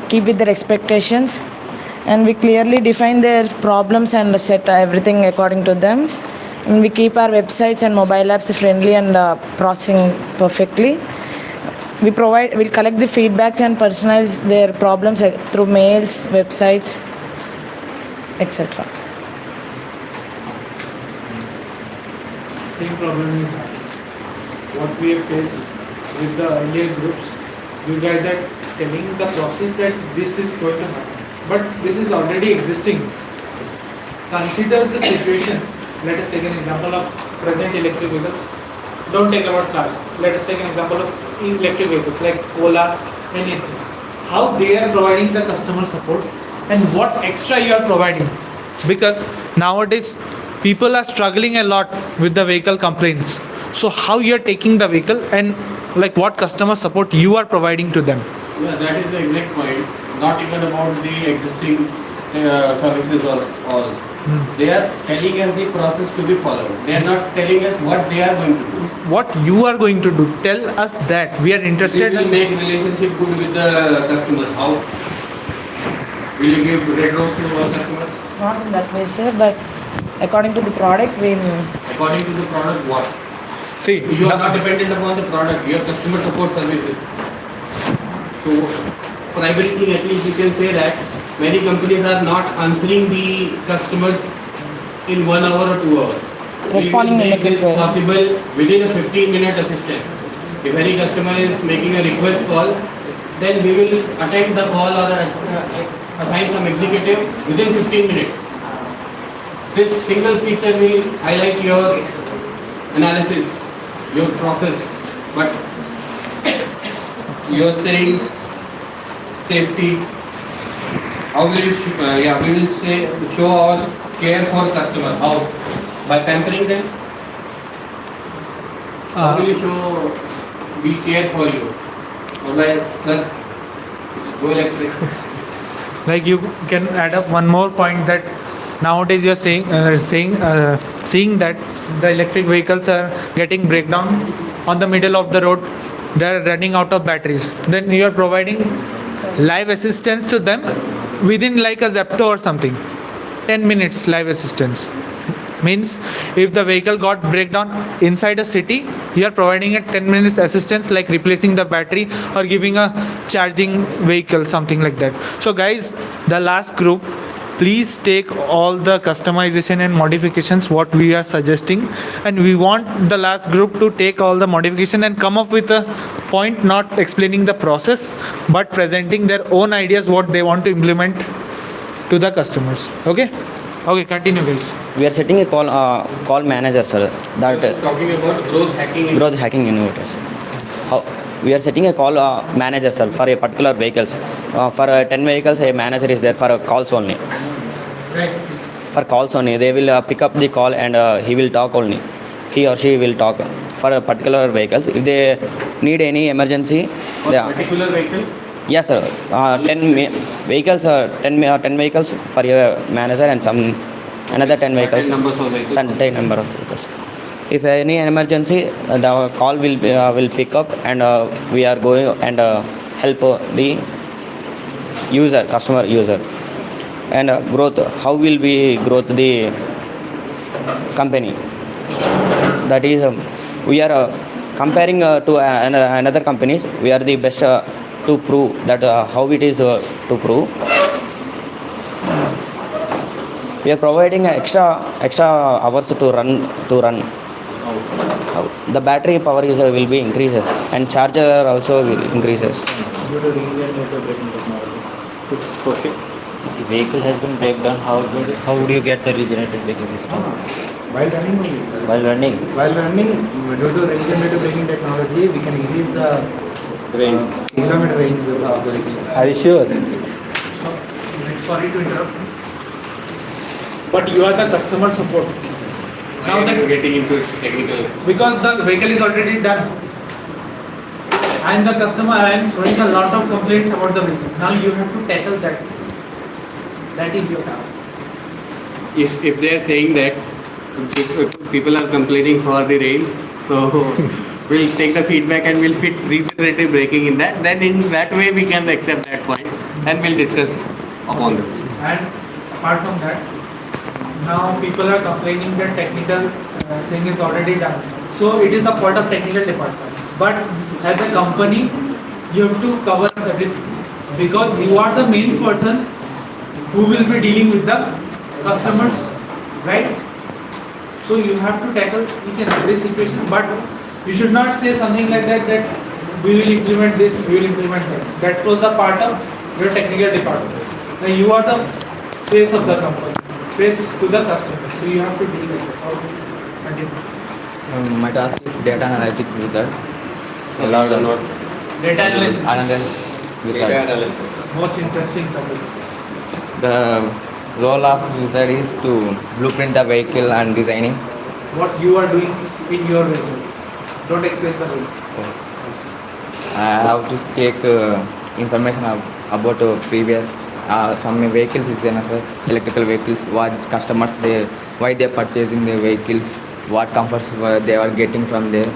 Speaker 3: keep with their expectations, and we clearly define their problems and set everything according to them, and we keep our websites and mobile apps friendly and processing perfectly. We'll collect the feedbacks and personalize their problems through mails, websites, etc.
Speaker 1: Same problem is what we have faced with the earlier groups. You guys are telling the process that this is going to happen, but this is already existing. Consider the situation. Let us take an example of present electric vehicles. Don't take about cars. Let us take an example of electric vehicles like Ola, anything. How they are providing the customer support and what extra you are providing. Because nowadays people are struggling a lot with the vehicle complaints. So how you are taking the vehicle and like what customer support you are providing to them.
Speaker 5: Yeah, that is the exact point. Not even about the existing services or all. They are telling us the process to be followed. They are not telling us what they are going to do.
Speaker 1: What you are going to do. Tell us that. We are interested.
Speaker 5: We will make relationship good with the customers. How? Will you give red rose to our customers?
Speaker 3: Not in that way, sir, but according to the product,
Speaker 5: According to the product, what?
Speaker 1: See,
Speaker 5: you are not dependent upon the product. You have customer support services. So, primary thing, at least you can say that many companies are not answering the customers in 1 hour or 2 hours.
Speaker 3: Responding
Speaker 5: we will make
Speaker 3: in a
Speaker 5: this
Speaker 3: quick way.
Speaker 5: possible within a 15-minute assistance. If any customer is making a request call, then we will attend the call or assign some executive within 15 minutes. This single feature will highlight your analysis, your process, but you are saying safety. How will you we will say show our care for customers. How? By pampering them? How will you show we care for you? Or by, sir, go electric.
Speaker 1: Like you can add up one more point that nowadays you are seeing that the electric vehicles are getting breakdown on the middle of the road. They are running out of batteries. Then you are providing live assistance to them within like a Zepto or something. 10 minutes live assistance. Means if the vehicle got breakdown inside a city, you are providing a 10 minutes assistance like replacing the battery or giving a charging vehicle, something like that. So guys, the last group, please take all the customization and modifications what we are suggesting, and we want the last group to take all the modification and come up with a point, not explaining the process but presenting their own ideas what they want to implement to the customers. Okay, continue guys.
Speaker 8: We are setting a call manager, sir. That
Speaker 5: Talking about
Speaker 8: growth hacking innovators. How we are setting a call manager, sir, for a particular vehicles. For 10 vehicles, a manager is there for calls only. For calls only, they will pick up the call and he will talk only. He or she will talk for a particular vehicles. If they need any emergency,
Speaker 5: particular vehicle.
Speaker 8: yes, sir. 10 vehicles, 10 vehicles for your manager and some another 10 vehicles. Certain number of vehicles. If any emergency, the call will pick up and we are going and help the customer user. And growth, how will we growth the company? That is, we are comparing to another companies. We are the best to prove that how it is to prove. We are providing extra hours to run. The battery power user will be increases and charger also will increases. Due to braking technology. Okay. The vehicle has been break down. How would you get the regenerative braking system?
Speaker 13: While running only, sir.
Speaker 8: While running.
Speaker 13: Due to regenerative braking technology, we can increase the
Speaker 8: Range.
Speaker 13: kilometer range of the vehicle.
Speaker 8: Are you sure?
Speaker 1: Sorry to interrupt, but you are the customer support. Now
Speaker 5: Getting into technical.
Speaker 1: because the vehicle is already done, I am the customer, I am throwing a lot of complaints about the vehicle. Now you have to tackle that. That is your task.
Speaker 5: If they are saying that people are complaining for the range, so we'll take the feedback and we'll fit regenerative braking in that. Then in that way we can accept that point and we'll discuss upon it.
Speaker 1: And apart from that, now people are complaining that technical thing is already done. So it is the fault of technical department. But as a company, you have to cover everything because you are the main person who will be dealing with the customers, right? So you have to tackle each and every situation, but you should not say something like that we will implement this, we will implement that. That was the part of your technical department. Now you are the face of the company, face to the customer. So you have to deal with it. Continue.
Speaker 14: My task is data analytic wizard.
Speaker 1: Data analysis.
Speaker 14: Wizard.
Speaker 5: Data analysis.
Speaker 1: Most interesting topic.
Speaker 14: The role of wizard is to blueprint the vehicle and designing.
Speaker 1: What you are doing in your vehicle. Don't explain the vehicle.
Speaker 14: I have to take information about previous some vehicles is there, sir. Electrical vehicles, what customers they, why they are purchasing their vehicles, what comforts they are getting from there.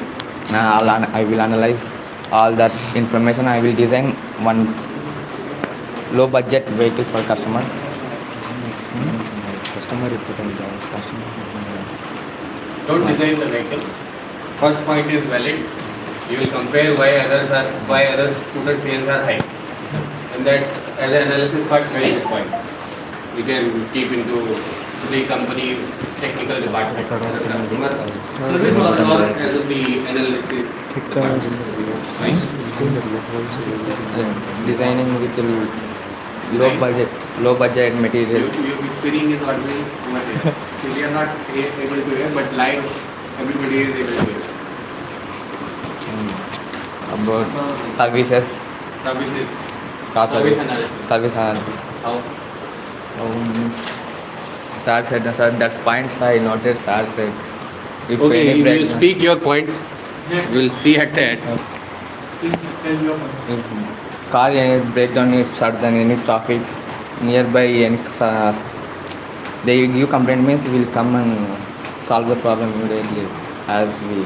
Speaker 14: I will analyze all that information. I will design one low budget vehicle for customer.
Speaker 5: Don't design the vehicle. First point is valid. You will compare why other scooter sales are high. And that as an analysis part, very good point. We can keep into the company technical department, the customer service or as the analysis department. Right?
Speaker 14: Designing with low budget materials.
Speaker 5: Your whispering is always too much. So we are not able to hear, but live everybody is able to hear.
Speaker 14: About services. Car
Speaker 5: Service
Speaker 14: service.
Speaker 5: analysis.
Speaker 14: Service analysis.
Speaker 5: How?
Speaker 14: Sir said that's points I noted. Sir said. If
Speaker 5: Okay,
Speaker 14: any
Speaker 5: you will
Speaker 14: breakdown-
Speaker 5: speak your points. We will see at that.
Speaker 1: Please tell your points.
Speaker 14: If car any breakdown, if sudden any traffics nearby, any they give complaint means we will come and solve the problem immediately as we.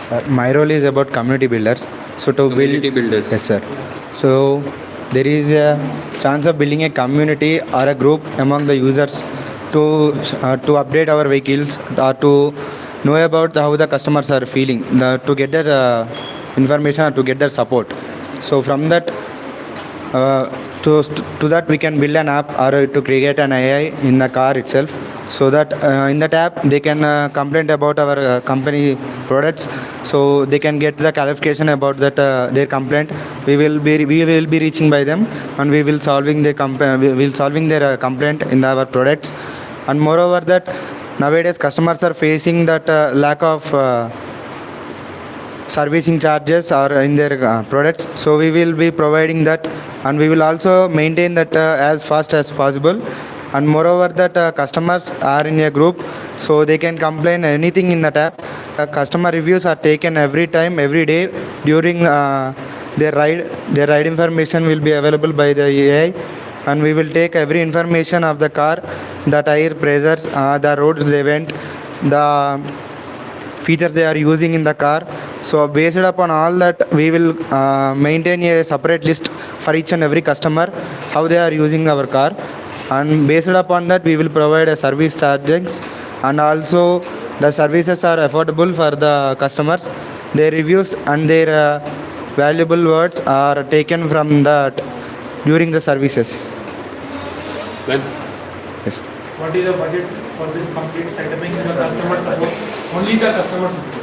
Speaker 13: Sir, my role is about community builders. So to
Speaker 5: Community builders.
Speaker 13: Yes, sir. So there is a chance of building a community or a group among the users to update our vehicles or to know about how the customers are feeling, to get their information or to get their support. So from that, to that we can build an app or to create an AI in the car itself, so that in that app they can complain about our company products, so they can get the clarification about that their complaint. We will be reaching by them, and we will solving their complaint in our products. And moreover that nowadays customers are facing that lack of servicing charges or in their products, so we will be providing that, and we will also maintain that as fast as possible. And moreover that customers are in a group, so they can complain anything in the app. Customer reviews are taken every day during their ride information will be available by the AI, and we will take every information of the car, the tire pressures, the roads they went, the features they are using in the car. So based upon all that, we will maintain a separate list for each and every customer how they are using our car, and based upon that we will provide a service charges, and also the services are affordable for the customers. Their reviews and their valuable words are taken from that during the services.
Speaker 5: Well,
Speaker 13: Yes.
Speaker 1: What is the budget for this complete setup in the customer support? Only the customer support.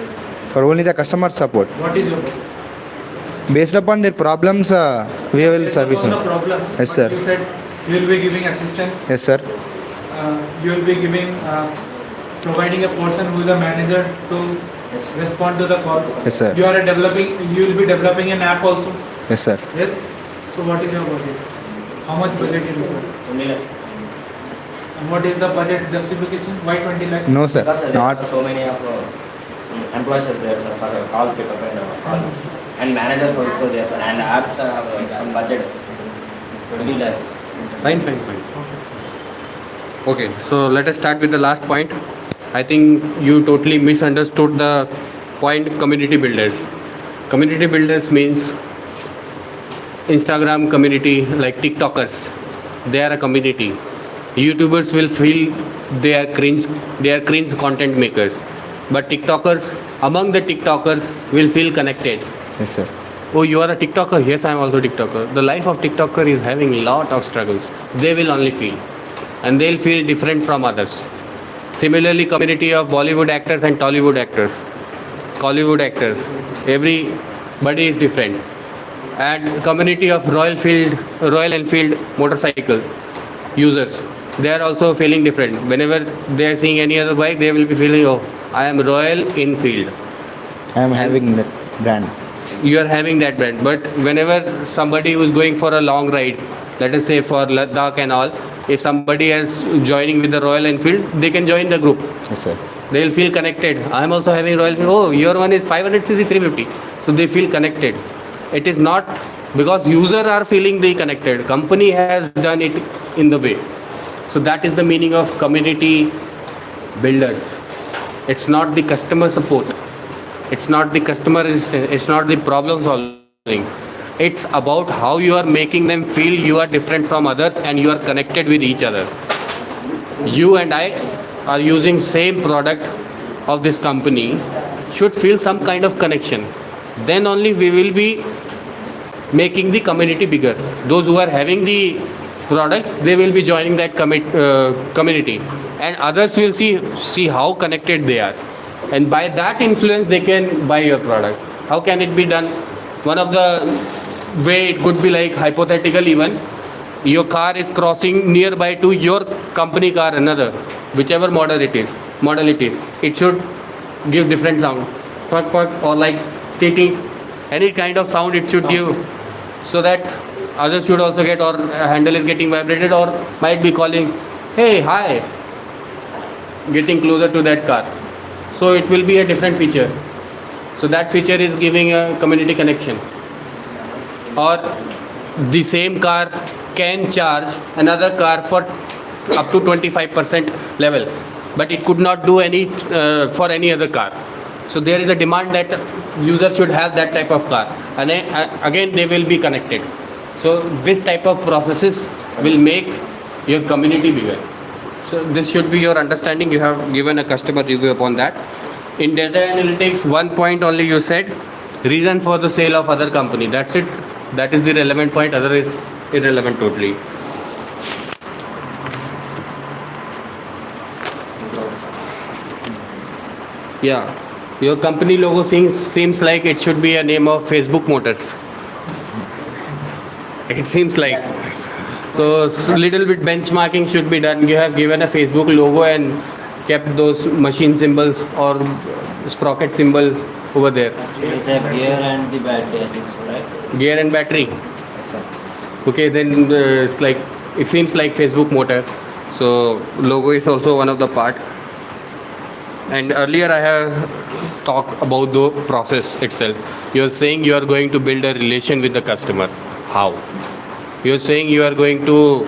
Speaker 13: For only the customer support.
Speaker 1: What is your budget?
Speaker 13: Based upon their problems, we will service
Speaker 1: On
Speaker 13: them.
Speaker 1: the problems.
Speaker 13: Yes,
Speaker 1: but
Speaker 13: sir.
Speaker 1: You said you will be giving assistance.
Speaker 13: Yes, sir.
Speaker 1: You will be giving, providing a person who is a manager to respond to the calls.
Speaker 13: Yes, sir.
Speaker 1: You will be developing an app also.
Speaker 13: Yes, sir.
Speaker 1: Yes. So what is your budget? How much budget you will put?
Speaker 8: 20 lakhs.
Speaker 1: And what is the budget justification? Why 20 lakhs?
Speaker 13: No, sir.
Speaker 8: Because
Speaker 13: Not.
Speaker 8: so many of employees are there, sir, for call pickup and calls. And managers also there, sir. And apps have some budget. 20 lakhs.
Speaker 5: fine. Okay, so let us start with the last point. I think you totally misunderstood the point community builders. Community builders means Instagram community, like TikTokers. They are a community. YouTubers will feel they are cringe content makers. But TikTokers, among the TikTokers, will feel connected.
Speaker 13: Yes, sir.
Speaker 5: Oh, you are a TikToker? Yes, I am also a TikToker. The life of TikToker is having a lot of struggles. They will only feel. And they'll feel different from others. Similarly, community of Bollywood actors and Tollywood actors. Collywood actors. Everybody is different. And community of Royal Enfield motorcycles users. They are also feeling different. Whenever they are seeing any other bike, they will be feeling, oh, I am Royal Enfield.
Speaker 13: I am having that brand.
Speaker 5: You are having that brand. But whenever somebody who is going for a long ride, let us say for Ladakh and all, if somebody is joining with the Royal Enfield, they can join the group.
Speaker 13: Yes, sir.
Speaker 5: They will feel connected. I am also having Royal Enfield. Oh, your one is 500cc 350. So they feel connected. It is not because users are feeling they connected. Company has done it in the way. So that is the meaning of community builders. It's not the customer support. It's not the customer resistance. It's not the problem solving. It's about how you are making them feel you are different from others and you are connected with each other. You and I are using same product of this company, should feel some kind of connection. Then only we will be making the community bigger. Those who are having the products, they will be joining that community, and others will see how connected they are, and by that influence they can buy your product. How can it be done? One of the way it could be like hypothetical even, your car is crossing nearby to your company car, another, whichever model it is, it should give different sound, puk puk, or like ticking, any kind of sound it should give, so that others should also get, or handle is getting vibrated, or might be calling, hey, hi, getting closer to that car. So it will be a different feature. So that feature is giving a community connection. Or the same car can charge another car for up to 25% level, but it could not do any for any other car. So there is a demand that user should have that type of car, and again they will be connected. So this type of processes will make your community bigger. So this should be your understanding. You have given a customer review upon that. In data analytics, one point only you said, reason for the sale of other company. That's it. That is the relevant point. Other is irrelevant totally. Yeah, your company logo seems like it should be a name of Facebook Motors. It seems like. So little bit benchmarking should be done. You have given a Facebook logo and kept those machine symbols or sprocket symbols over there.
Speaker 8: It's a gear and the battery, I think so, right?
Speaker 5: Gear and battery.
Speaker 8: Yes, sir.
Speaker 5: Okay, then it's like it seems like Facebook motor. So logo is also one of the part. And earlier I have talked about the process itself. You are saying you are going to build a relation with the customer. How? You are saying you are going to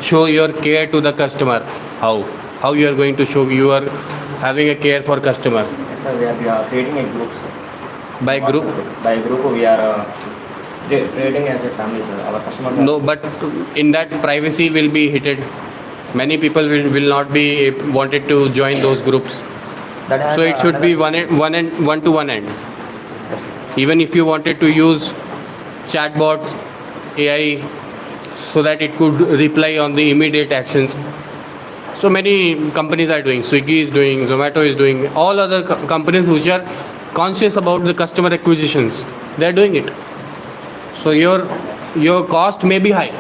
Speaker 5: show your care to the customer. How? How you are going to show you are having a care for customer?
Speaker 8: Yes, sir, we are creating a group, sir.
Speaker 5: By group?
Speaker 8: By group, we are creating as a family, sir. Our customers are...
Speaker 5: No, but in that privacy will be hit. Many people will not be wanted to join those groups. So it should be one to one end.
Speaker 8: Yes,
Speaker 5: Even if you wanted to use chatbots, AI, so that it could reply on the immediate actions. So many companies are doing. Swiggy is doing, Zomato is doing, all other companies which are conscious about the customer acquisitions, they are doing it. So your cost may be high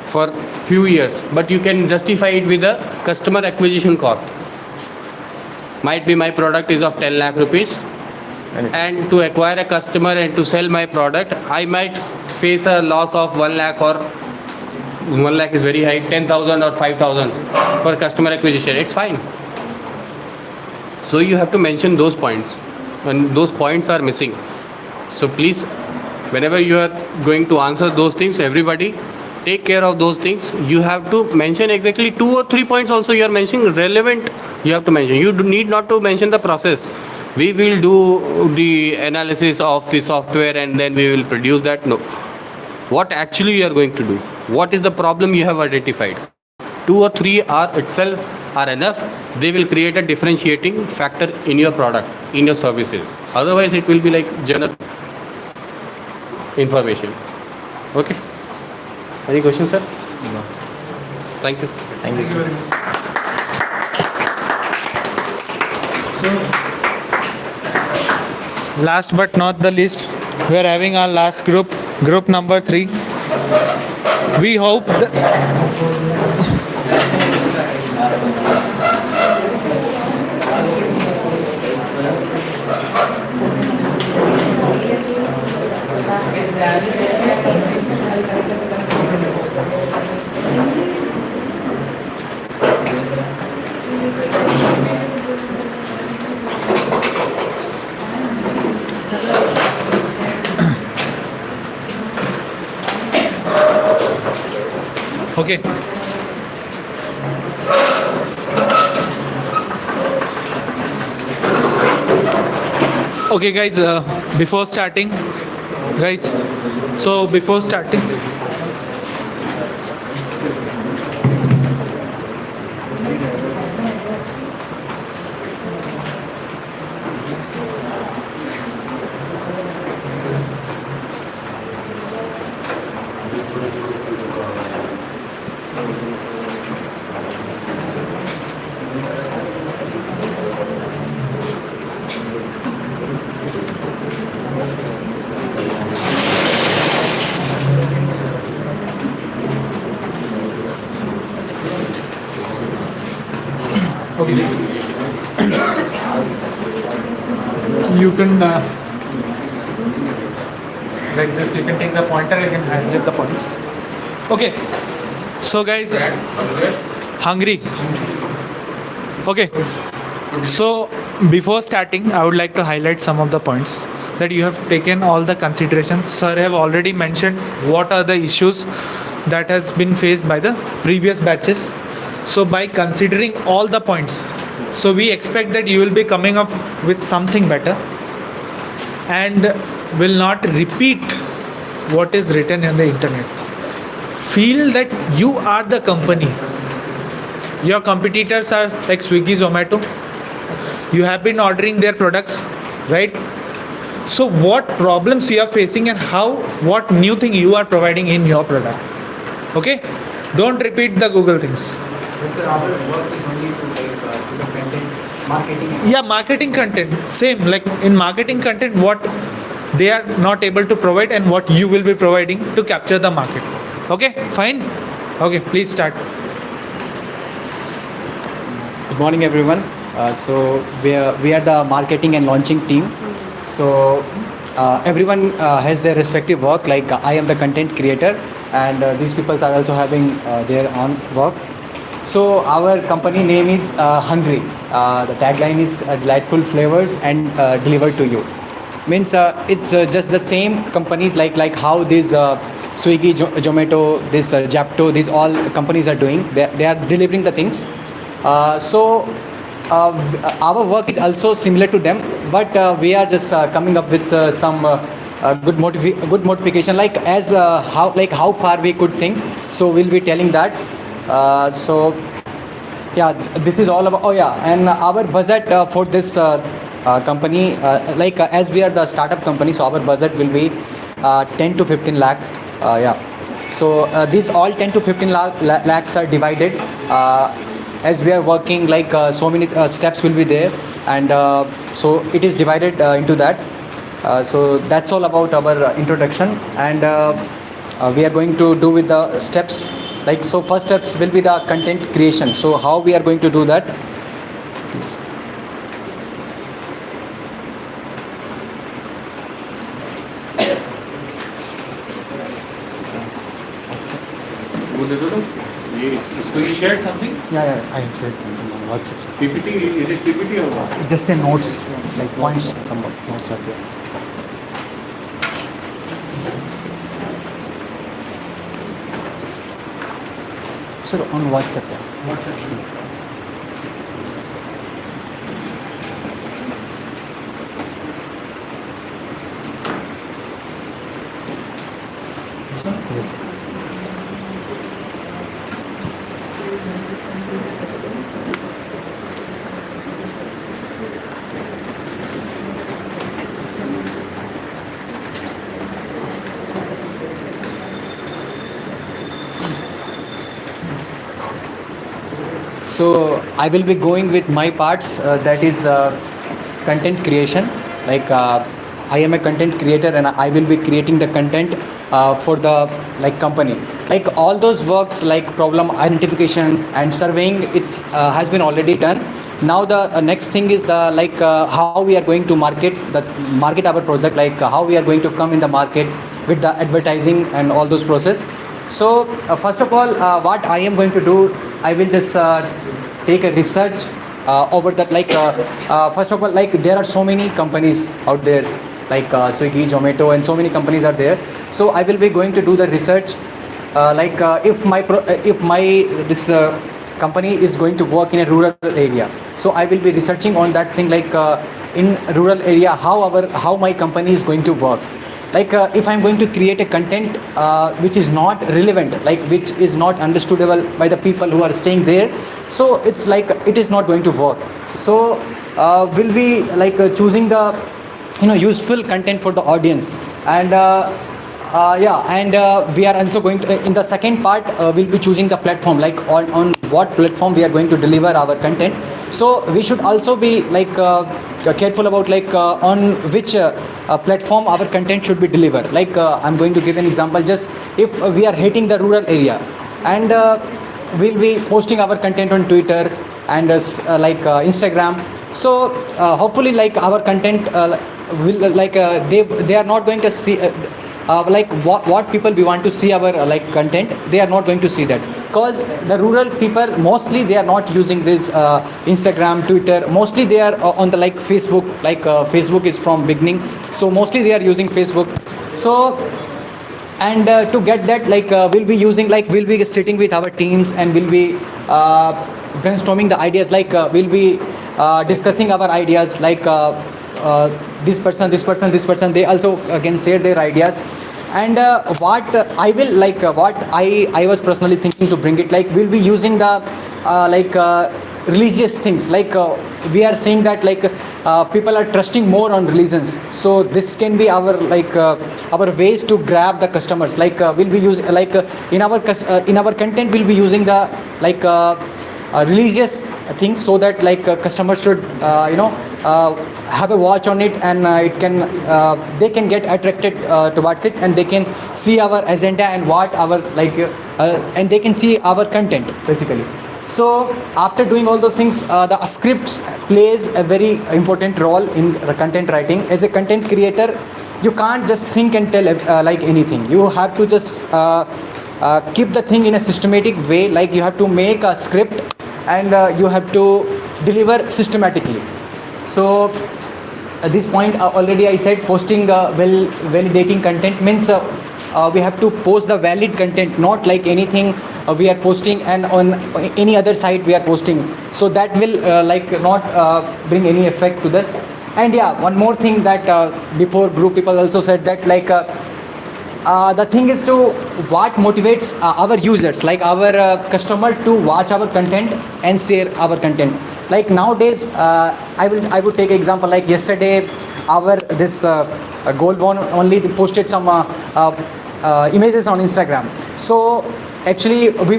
Speaker 5: for few years, but you can justify it with a customer acquisition cost. Might be my product is of 10 lakh rupees, and to acquire a customer and to sell my product, I might face a loss of 1 lakh, or 1 lakh is very high, 10,000 or 5,000 for customer acquisition. It's fine. So you have to mention those points, and those points are missing. So please, whenever you are going to answer those things, everybody take care of those things. You have to mention exactly 2 or 3 points also you are mentioning relevant. You have to mention. You need not to mention the process. We will do the analysis of the software and then we will produce that. No. What actually you are going to do? What is the problem you have identified? 2 or 3 are itself are enough. They will create a differentiating factor in your product, in your services. Otherwise, it will be like general information. Okay. Any questions, sir? No. Thank you.
Speaker 8: Thank you, sir.
Speaker 1: Last but not the least, we are having our last group number 3. We hope okay. Okay guys, before starting, you can like this, you can take the pointer, you can highlight the points. Okay, so guys, hungry? Okay, so before starting, I would like to highlight some of the points that you have taken all the consideration. Sir have already mentioned what are the issues that has been faced by the previous batches. So by considering all the points, so we expect that you will be coming up with something better. and will not repeat what is written on the internet. Feel that you are the company. Your competitors are like Swiggy, Zomato. You have been ordering their products, right? So what problems you are facing and what new thing you are providing in your product. Okay? Don't repeat the Google things.
Speaker 15: Sir, our work is only to do the content marketing.
Speaker 1: Yeah, marketing content. Same, like in marketing content, what they are not able to provide and what you will be providing to capture the market. Okay, fine? Okay, please start.
Speaker 15: Good morning, everyone. So we are the marketing and launching team. So everyone has their respective work. Like I am the content creator, and these people are also having their own work. So our company name is Hungry. The tagline is delightful flavors and delivered to you. Means it's just the same companies like how these Swiggy, Zomato, this Japto, these all companies are doing. They are delivering the things. So our work is also similar to them, but we are just coming up with some good motivation, like as how far we could think. So we'll be telling that. So yeah, this is all about. Oh yeah, and our budget for this company, as we are the startup company, so our budget will be 10 to 15 lakh. Yeah. So these all 10 to 15 lakhs are divided. As we are working, like so many steps will be there, and so it is divided into that. So that's all about our introduction, and we are going to do with the steps. Like, so first steps will be the content creation. So how we are going to do that? Please.
Speaker 1: You shared something?
Speaker 15: Yeah, I have said something on WhatsApp.
Speaker 1: PPT, is it PPT or what?
Speaker 15: Just a notes, like points, some notes are there. Sir, on WhatsApp. Yeah.
Speaker 1: WhatsApp.
Speaker 15: Yes. So I will be going with my parts, that is content creation. Like I am a content creator and I will be creating the content for the company. Like all those works like problem identification and surveying, it has been already done. Now the next thing is the how we are going to market our project, like how we are going to come in the market with the advertising and all those process. So first of all, what I am going to do, I will just take a research over that. First of all, there are so many companies out there, like Swiggy, Zomato, and so many companies are there. So I will be going to do the research, if this company is going to work in a rural area. So I will be researching on that thing, in rural area how my company is going to work. If I'm going to create a content which is not relevant, which is not understandable by the people who are staying there, so it's it is not going to work. So we'll be choosing the useful content for the audience, and we are also going to, in the second part, we'll be choosing the platform, on what platform we are going to deliver our content. So we should also be careful about on which platform our content should be delivered. I'm going to give an example. Just if we are hitting the rural area, and we'll be posting our content on Twitter and Instagram. So hopefully our content will they are not going to see what people we want to see our content. They are not going to see that, because the rural people mostly they are not using this Instagram, Twitter. Mostly they are on the Facebook. Facebook is from beginning, so mostly they are using Facebook. So and to get that, we'll be using we'll be sitting with our teams and we'll be brainstorming the ideas. We'll be discussing our ideas, this person, they also can share their ideas. And what I will like, what I was personally thinking to bring it, like we'll be using the religious things, like we are saying that like people are trusting more on religions, so this can be our our ways to grab the customers. Like we'll be using in our content we'll be using the religious things, so that customers should have a watch on it, and it can they can get attracted towards it, and they can see our agenda and what our and they can see our content basically. So after doing all those things, the scripts plays a very important role in content writing. As a content creator, you can't just think and tell like anything. You have to just keep the thing in a systematic way. Like you have to make a script, and you have to deliver systematically. So at this point already I said posting validating content means we have to post the valid content, not like anything we are posting and on any other site we are posting. So that will not bring any effect to this. And yeah, one more thing that before group people also said that the thing is to what motivates our users, like our customer, to watch our content and share our content. Like nowadays, I would take example like yesterday, our this Goalwon only posted some images on Instagram. So actually we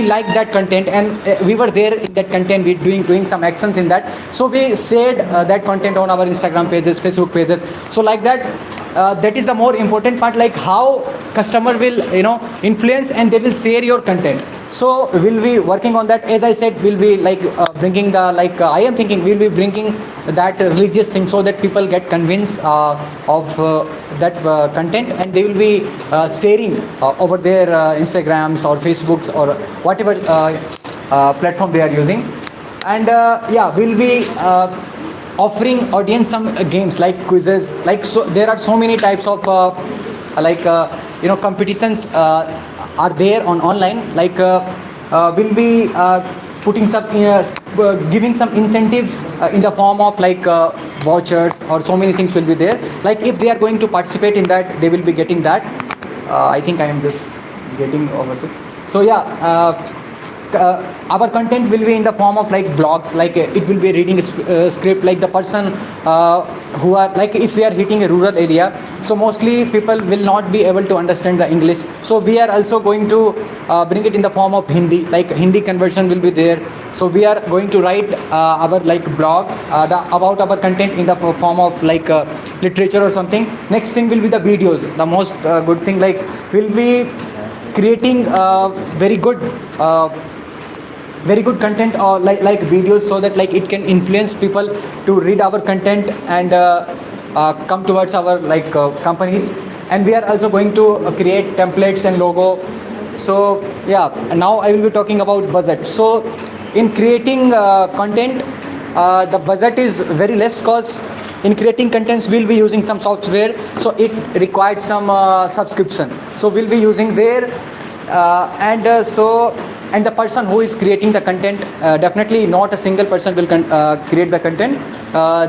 Speaker 15: like that content, and we were there in that content, we doing some actions in that. So we shared that content on our Instagram pages, Facebook pages. So like that. That is the more important part, like how customer will influence and they will share your content. So we'll be working on that. As I said, we'll be bringing the I am thinking we'll be bringing that religious thing, so that people get convinced of that content, and they will be sharing over their Instagrams or Facebooks or whatever platform they are using. And yeah, we'll be offering audience some games like quizzes, so there are so many types of competitions are there on online. We'll be putting some giving some incentives in the form of vouchers, or so many things will be there. Like if they are going to participate in that, they will be getting that. I think I am just getting over this. So yeah, our content will be in the form of blogs, it will be reading a script, like the person who are if we are hitting a rural area, so mostly people will not be able to understand the English, so we are also going to bring it in the form of Hindi, Hindi conversion will be there. So we are going to write our blog about our content in the form of literature or something. Next thing will be the videos. The most good thing, we'll be creating very good content, or like videos, so that it can influence people to read our content and come towards our companies. And we are also going to create templates and logo. So yeah, now I will be talking about budget. So in creating content, the budget is very less, because in creating contents we'll be using some software, so it required some subscription, so we'll be using there. And the person who is creating the content, definitely not a single person will create the content.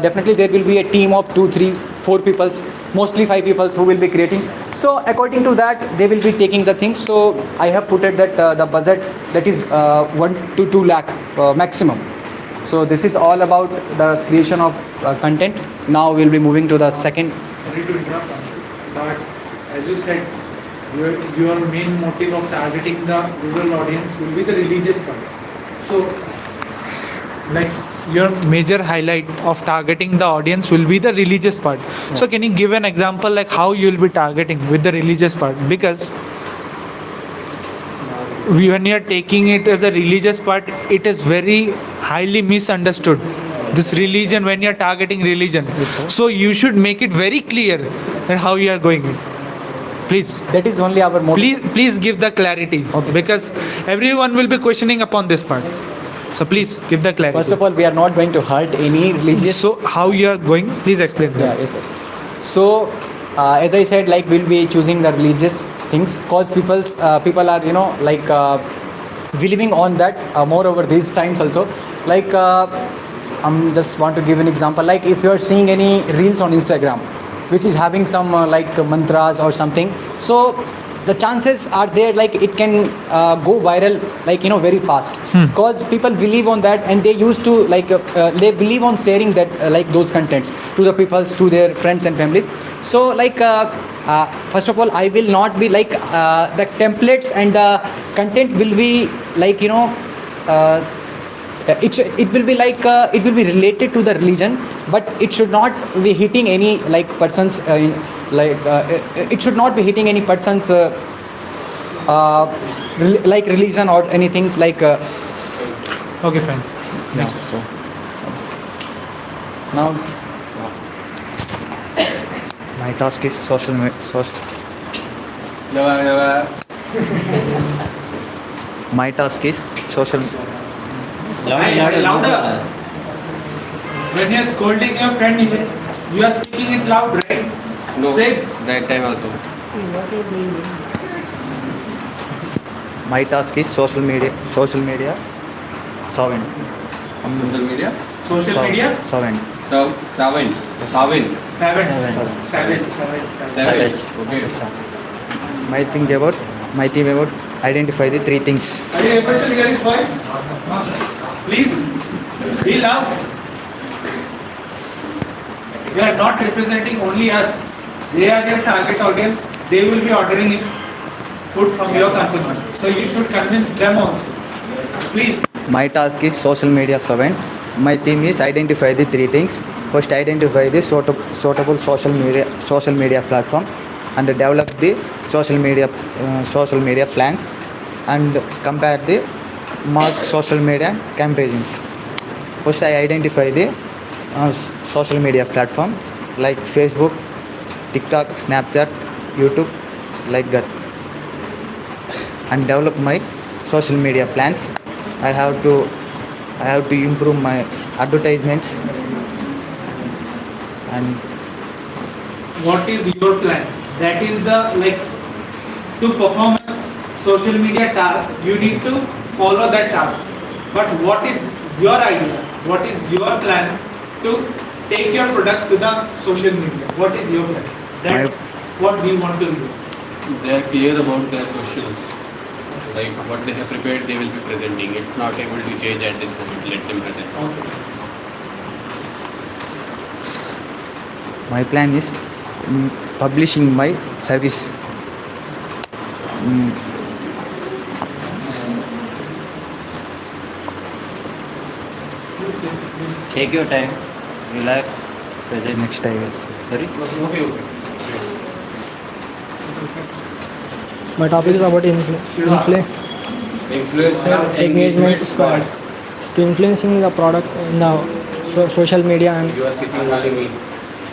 Speaker 15: Definitely there will be a team of 2, 3, 4 people, mostly 5 people who will be creating. So according to that, they will be taking the things. So I have put it that the budget that is 1 to 2 lakh maximum. So this is all about the creation of content. Now we'll be moving to the second.
Speaker 1: Sorry to interrupt, Anshu, but as you said, your main motive of targeting the rural audience will be the religious part. So your major highlight of targeting the audience will be the religious part. Yeah. So can you give an example how you will be targeting with the religious part? Because when you are taking it as a religious part, it is very highly misunderstood. This religion, when you are targeting religion. Yes, so you should make it very clear that how you are going it. Please.
Speaker 15: That is only our motive.
Speaker 1: Please give the clarity, okay, because everyone will be questioning upon this part. So please give the clarity.
Speaker 15: First of all, we are not going to hurt any religious.
Speaker 1: So how you are going? Please explain that.
Speaker 15: Yeah, yes, sir. So as I said, we'll be choosing the religious things, because people are believing on that more over these times also. I'm just want to give an example. Like if you are seeing any reels on Instagram, which is having some mantras or something, so the chances are there like it can go viral very fast, because people believe on that, and they used to they believe on sharing that those contents to the people, to their friends and families. So first of all, I will not be the templates and the content will be it will be it will be related to the religion, but it should not be hitting any persons it should not be hitting any person's religion or anything
Speaker 1: Okay, fine.
Speaker 15: next. So now
Speaker 13: My task is social. My task is social.
Speaker 1: Louder. When you're scolding your friend, you are speaking it loud, right?
Speaker 5: No,
Speaker 1: Say.
Speaker 5: that time also.
Speaker 13: My task is social media. Social media. 7.
Speaker 5: Social media?
Speaker 1: Social media?
Speaker 13: 7.
Speaker 5: Seven. Okay.
Speaker 13: Yes, sir. My theme about identify the 3 things.
Speaker 1: Are you able to hear his voice? Please, be loud. You are not representing only us. They are your target audience. They will be ordering it, food from your customers. So you should convince them also. Please.
Speaker 13: My task is social media 7. My theme is identify the 3 things. First, identify the suitable social media platform, and develop the social media plans, and compare the mass social media campaigns. First, I identify the social media platform like Facebook, TikTok, Snapchat, YouTube, like that, and develop my social media plans. I have to improve my advertisements. And
Speaker 1: What is your plan? That is the to perform a social media task, you need to follow that task. But what is your idea? What is your plan to take your product to the social media? What is your plan? That's what we want to do.
Speaker 5: They are clear about their questions. Like what they have prepared, they will be presenting. It's not able to change at this moment. Let them present.
Speaker 1: Okay.
Speaker 13: my plan is publishing my service.
Speaker 8: Take your time, relax, present.
Speaker 13: Next I will.
Speaker 8: Sorry?
Speaker 5: Okay.
Speaker 16: My topic is about influence engagement squad to influencing the product in the social media and
Speaker 5: You are kissing calling me.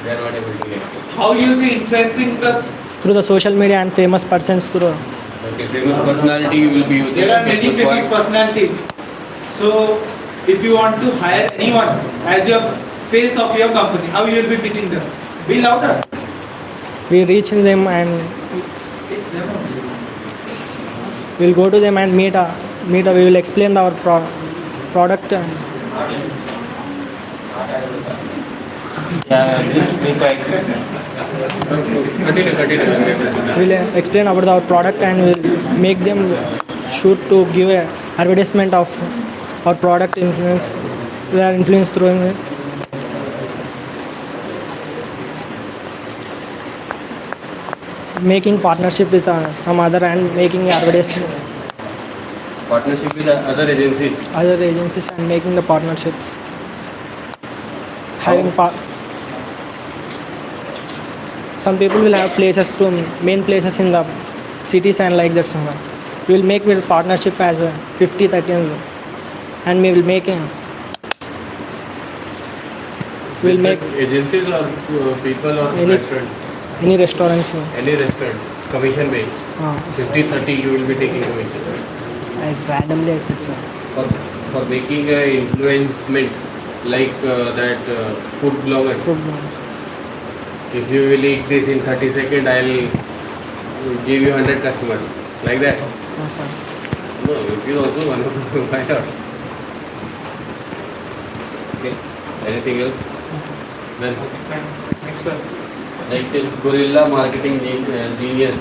Speaker 5: They are not able to hear.
Speaker 1: How you will be influencing us?
Speaker 16: through the social media and famous persons through.
Speaker 5: Okay, famous personality you will be using.
Speaker 1: There are many famous personalities. So, if you want to hire anyone as your face of your company, how you will be pitching them? Be louder.
Speaker 16: We reach them and
Speaker 1: Pitch them also.
Speaker 16: we'll go to them and meet. We will explain our product.
Speaker 8: Just be quiet.
Speaker 5: Continue.
Speaker 16: We'll explain about our product and we'll make them shoot to give a advertisement of our product influence. We are influenced through it. Making partnership with some other and making advertisement.
Speaker 5: Partnership with other agencies.
Speaker 16: Other agencies and making the partnerships. Having some people will have places to main places in the cities and like that. Somewhere we will make with partnership as a 50-30 and we will make we'll make
Speaker 5: agencies or people or restaurant.
Speaker 16: Any restaurants.
Speaker 5: Any restaurant. Commission based. 50-30 you will be taking commission.
Speaker 16: Like randomly I said so.
Speaker 5: For making a influencement like that food bloggers. If you will eat this in 30 seconds, I'll give you 100 customers. Like that?
Speaker 16: No, sir.
Speaker 5: No, it is also one of the why not? Okay. Anything else? Then
Speaker 1: Next one.
Speaker 5: next is Gorilla Marketing Genius.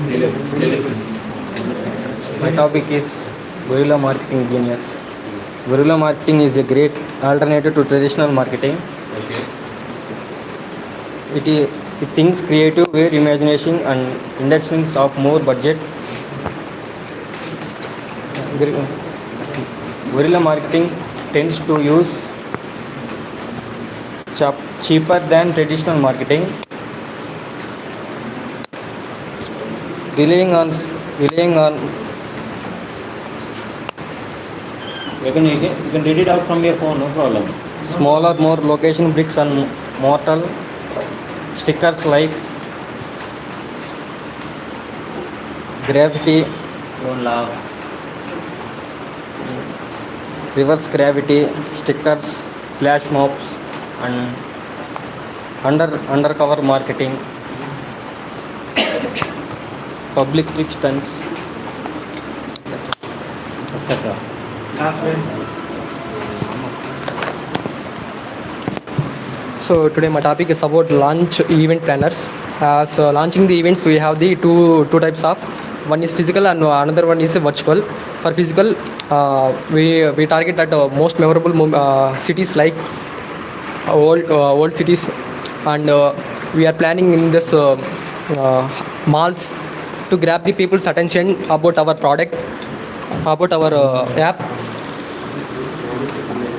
Speaker 5: Genesis.
Speaker 17: My topic is guerrilla marketing genius. Guerrilla marketing is a great alternative to traditional marketing.
Speaker 5: Okay.
Speaker 17: It thinks creative, where imagination and inductions of more budget. Guerrilla marketing tends to use cheaper than traditional marketing, relying on
Speaker 8: You can read it out from your phone, no problem.
Speaker 17: smaller, more location bricks and mortar stickers like gravity,
Speaker 8: Don't laugh.
Speaker 17: reverse gravity stickers, flash mobs, and undercover marketing, public trick stunts,
Speaker 8: etc.
Speaker 18: So today my topic is about launch event planners. So launching the events, we have the two types of. One is physical and another one is virtual. For physical, we target at most memorable cities like old cities, and we are planning in this malls to grab the people's attention about our product, about our app,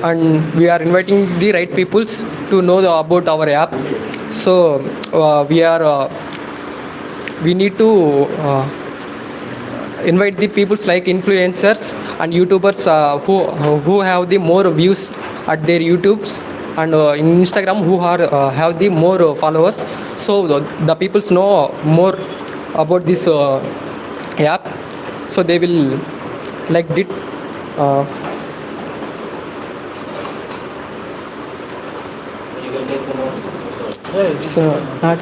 Speaker 18: and we are inviting the right peoples to know about our app. So we need to invite the peoples like influencers and YouTubers who have the more views at their YouTubes, and in Instagram who are have the more followers. So the peoples know more about this app, so they will like it. It's not.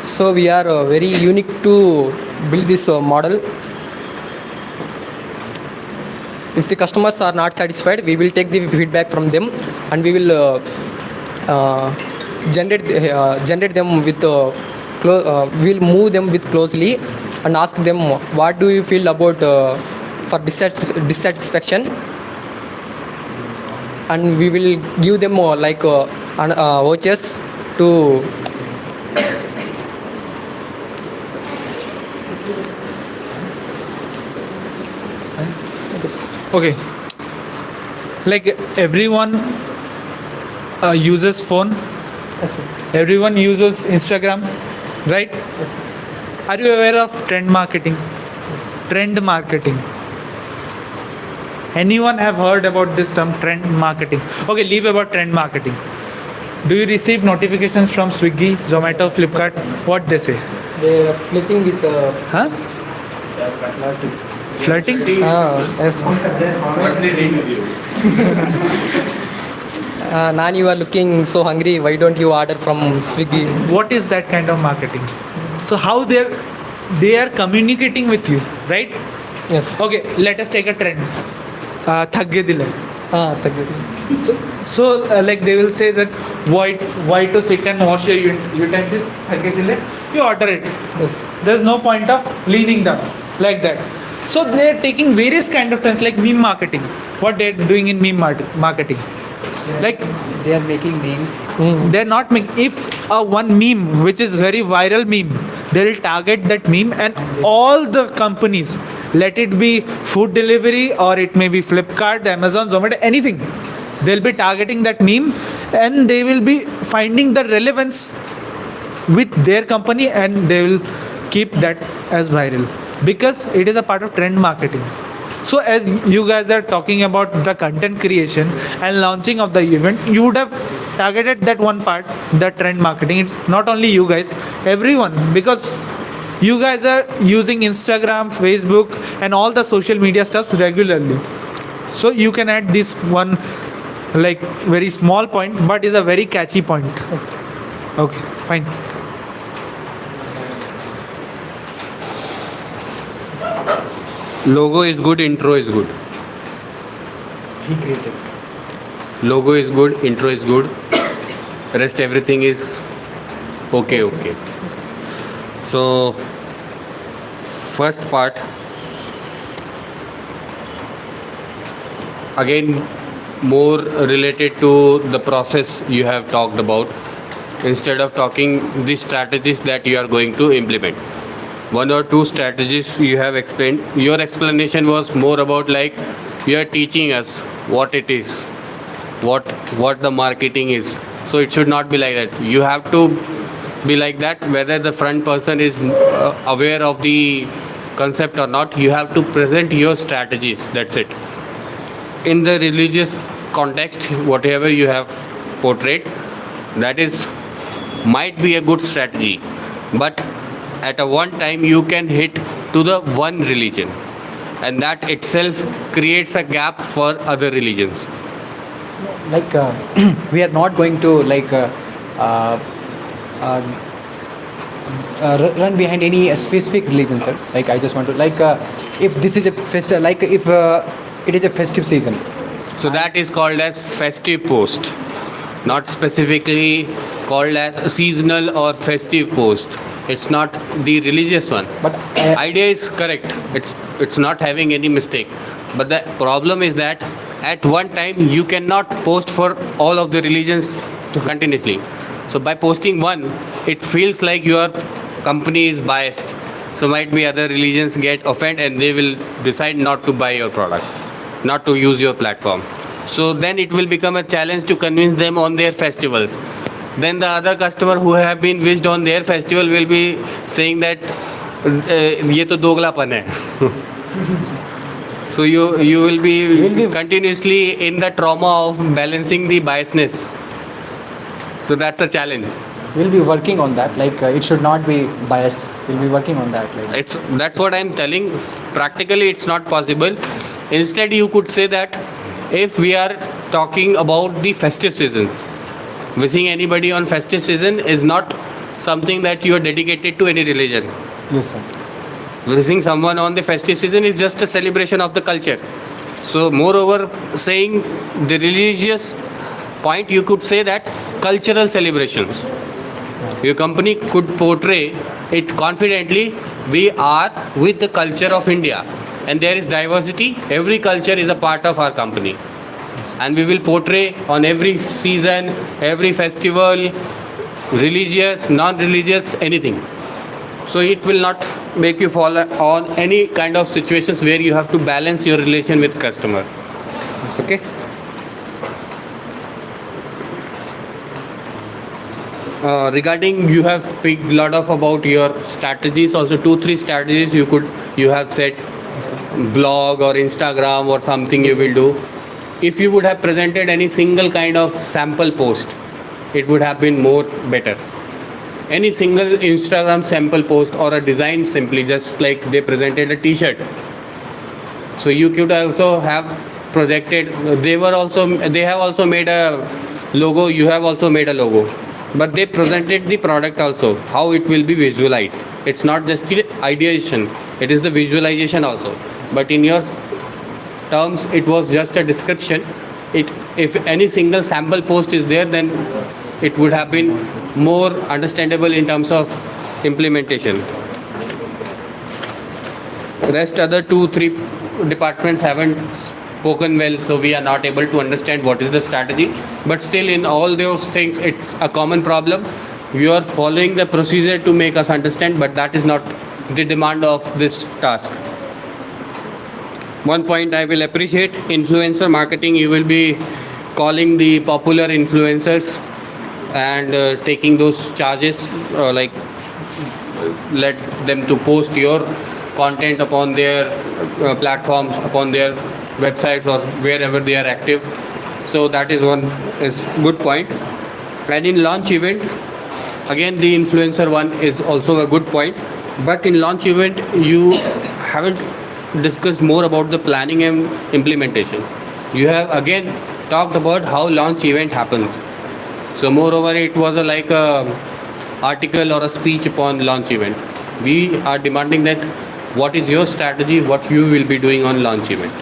Speaker 18: So we are very unique to build this model. If the customers are not satisfied, we will take the feedback from them, and we will generate them with we'll move them with closely and ask them what do you feel about for dissatisfaction, and we will give them like vouchers to
Speaker 1: Okay. Like everyone uses phone.
Speaker 18: Yes, sir.
Speaker 1: Everyone uses Instagram, right?
Speaker 18: Yes, sir.
Speaker 1: Are you aware of trend marketing? Trend marketing. Anyone have heard about this term, trend marketing? Okay, leave about trend marketing. Do you receive notifications from Swiggy, Zomato, Flipkart? What they say?
Speaker 18: They are flirting with
Speaker 1: Huh? Flirting?
Speaker 18: yes.
Speaker 5: What they read with you?
Speaker 18: Nani, you are looking so hungry. Why don't you order from Swiggy?
Speaker 1: What is that kind of marketing? So how they are communicating with you, right?
Speaker 18: Yes.
Speaker 1: Okay, let us take a trend. Thagge dil hai. So like they will say that why to sit and wash your utensil, thagge dil hai. You order it.
Speaker 18: Yes.
Speaker 1: There's no point of leaning down like that. So they're taking various kind of trends like meme marketing. What they're doing in meme marketing? Like
Speaker 15: They are making memes.
Speaker 1: they're not making, if one meme which is very viral meme, they'll target that meme, and all the companies, let it be food delivery or it may be Flipkart, Amazon, Zomato, anything, they'll be targeting that meme, and they will be finding the relevance with their company, and they will keep that as viral because it is a part of trend marketing. So as you guys are talking about the content creation and launching of the event, you would have targeted that one part, the trend marketing. It's not only you guys, everyone, because you guys are using Instagram, Facebook, and all the social media stuff regularly. So you can add this one like very small point, but is a very catchy point. Okay, fine.
Speaker 5: Logo is good, intro is good.
Speaker 15: He created.
Speaker 5: Logo is good, intro is good. Rest everything is okay. So, first part, again, more related to the process you have talked about, instead of talking the strategies that you are going to implement. One or two strategies you have explained. Your explanation was more about like you are teaching us what it is, what the marketing is. So it should not be like that. You have to be like that, whether the front person is aware of the concept or not. You have to present your strategies. That's it. In the religious context, whatever you have portrayed, that is might be a good strategy, but at a one time you can hit to the one religion, and that itself creates a gap for other religions.
Speaker 15: Like we are not going to run behind any specific religion, sir. Like I just want to if this is a festival, like if it is a festive season.
Speaker 5: So that is called as festive post, not specifically called as seasonal or festive post. It's not the religious one. But idea is correct. It's not having any mistake. But the problem is that at one time you cannot post for all of the religions continuously. So by posting one, it feels like your company is biased. So might be other religions get offended and they will decide not to buy your product, not to use your platform. So then it will become a challenge to convince them on their festivals. Then the other customer who have been wished on their festival will be saying that ये तो दोगलापन है. So you will be continuously in the trauma of balancing the biasness. So that's a challenge.
Speaker 15: We'll be working on that. Like it should not be biased. We'll be working on that. Like.
Speaker 5: That's what I'm telling. Practically, it's not possible. Instead, you could say that if we are talking about the festive seasons, wishing anybody on festive season is not something that you are dedicated to any religion.
Speaker 15: Yes, sir.
Speaker 5: Wishing someone on the festive season is just a celebration of the culture. So, moreover, saying the religious point, you could say that cultural celebrations. Your company could portray it confidently. We are with the culture of India, and there is diversity. Every culture is a part of our company, and we will portray on every season, every festival, religious, non-religious, anything. So it will not make you fall on any kind of situations where you have to balance your relation with customer. Okay. Regarding, you have speak a lot of about your strategies. Also 2-3 strategies you have said, blog or Instagram or something you will do. If you would have presented any single kind of sample post, it would have been more better. Any single Instagram sample post or a design, simply just like they presented a t-shirt. So you could also have projected. They have also made a logo. You have also made a logo. But they presented the product also, how it will be visualized. It's not just the ideation, it is the visualization also. But in your terms, it was just a description. If any single sample post is there, then it would have been more understandable in terms of implementation. Rest other 2-3 departments haven't spoken well, so we are not able to understand what is the strategy. But still, in all those things, it's a common problem. You are following the procedure to make us understand, but that is not the demand of this task. One point I will appreciate, influencer marketing. You will be calling the popular influencers and taking those charges, like let them to post your content upon their platforms, upon their websites or wherever they are active. So that is good point. And in launch event, again the influencer one is also a good point. But in launch event, you haven't discussed more about the planning and implementation. You have again talked about how launch event happens. So moreover, it was like a article or a speech upon launch event. We are demanding that what is your strategy, what you will be doing on launch event.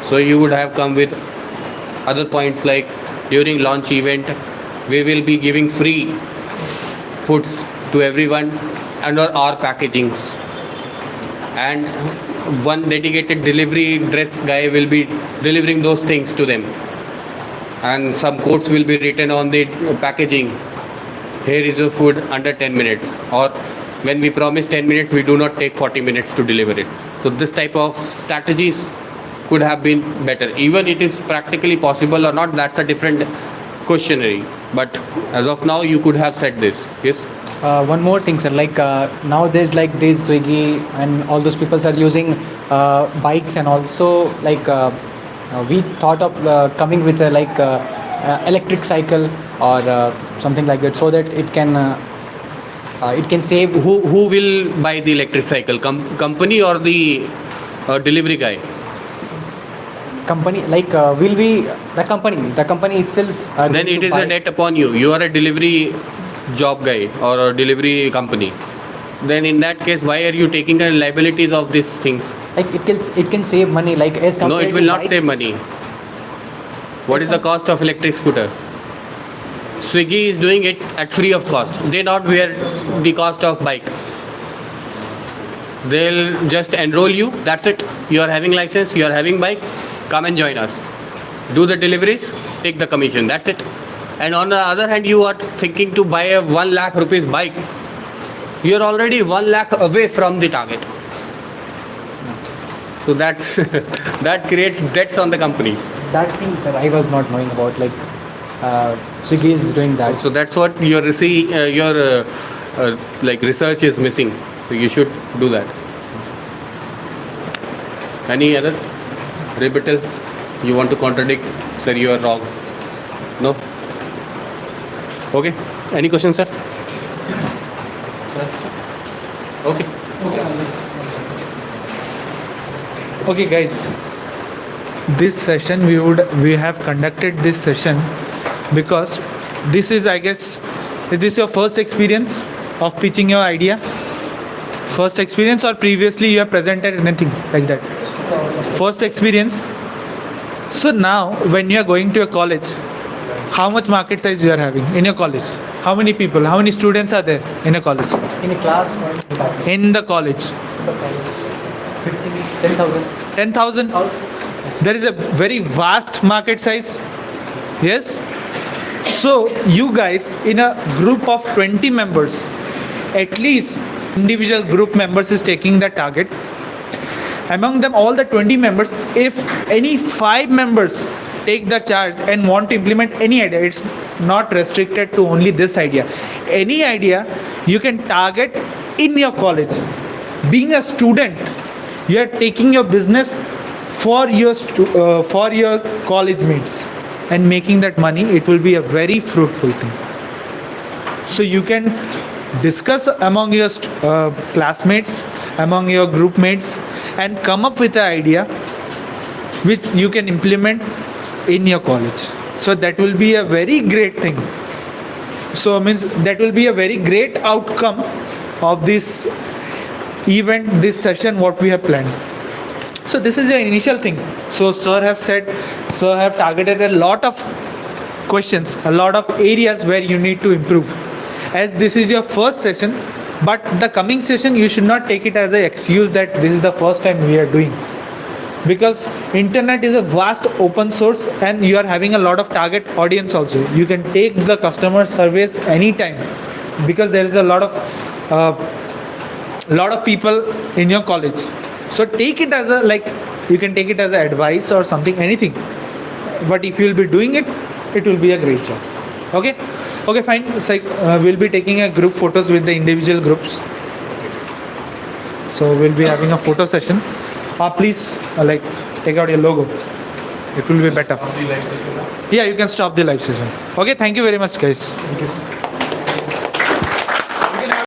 Speaker 5: So you would have come with other points like during launch event we will be giving free foods to everyone under our packagings, and one dedicated delivery dress guy will be delivering those things to them, and some quotes will be written on the packaging. Here is your food under 10 minutes, or when we promise 10 minutes we do not take 40 minutes to deliver it. So this type of strategies could have been better. Even it is practically possible or not, that's a different questionnaire, but as of now you could have said this. Yes.
Speaker 15: One more thing, sir. Like nowadays, like this Swiggy and all those people are using bikes, and also like we thought of coming with a electric cycle or something like that, so that it can save.
Speaker 5: Who will buy the electric cycle? Company or the delivery guy?
Speaker 15: Company, will be the company itself.
Speaker 5: Then it is a debt upon you. You are a delivery job guy or a delivery company. Then in that case, why are you taking the liabilities of these things?
Speaker 15: Like it can save money. Like as
Speaker 5: no,
Speaker 15: compared
Speaker 5: it will
Speaker 15: to
Speaker 5: not
Speaker 15: bike.
Speaker 5: save money. What is the cost of electric scooter? Swiggy is doing it at free of cost. They not bear the cost of bike. They'll just enroll you. That's it. You are having license. You are having bike. Come and join us. Do the deliveries. Take the commission. That's it. And on the other hand, you are thinking to buy a 1 lakh rupees bike. You are already 1 lakh away from the target. So that's that creates debts on the company.
Speaker 15: That thing, sir, I was not knowing about. Swiggy is doing that.
Speaker 5: So that's what your research is missing. So you should do that. Any other rebuttals you want to contradict? Sir, you are wrong. No? Okay. Any questions, sir? Okay.
Speaker 1: Okay, guys. This session we have conducted this session because this is, I guess, is this your first experience of pitching your idea? First experience, or previously you have presented anything like that? First experience. So now when you are going to a college, how much market size you are having in your college? How many people, how many students are there in a college?
Speaker 15: In a class?
Speaker 1: In the college?
Speaker 15: 10,000.
Speaker 1: 10,000? There is a very vast market size. Yes? So you guys in a group of 20 members, at least individual group members is taking the target. Among them, all the 20 members, if any 5 members take the charge and want to implement any idea, it's not restricted to only this idea. Any idea you can target in your college. Being a student, you are taking your business for your college mates and making that money. It will be a very fruitful thing. So you can discuss among your classmates, among your group mates, and come up with an idea which you can implement in your college. So that will be a very great thing. So means that will be a very great outcome of this event, this session, what we have planned. So this is your initial thing. So sir have targeted a lot of questions, a lot of areas where you need to improve. As this is your first session, but the coming session you should not take it as an excuse that this is the first time we are doing. Because internet is a vast open source and you are having a lot of target audience also. You can take the customer surveys anytime because there is a lot of people in your college. So take it as you can take it as an advice or something, anything. But if you will be doing it, it will be a great job. Okay? Okay, fine. So, we'll be taking a group photos with the individual groups. So we'll be having a photo session. Please take out your logo. It will be better. Yeah, you can stop the live session. Okay, thank you very much, guys.
Speaker 15: Thank you, sir.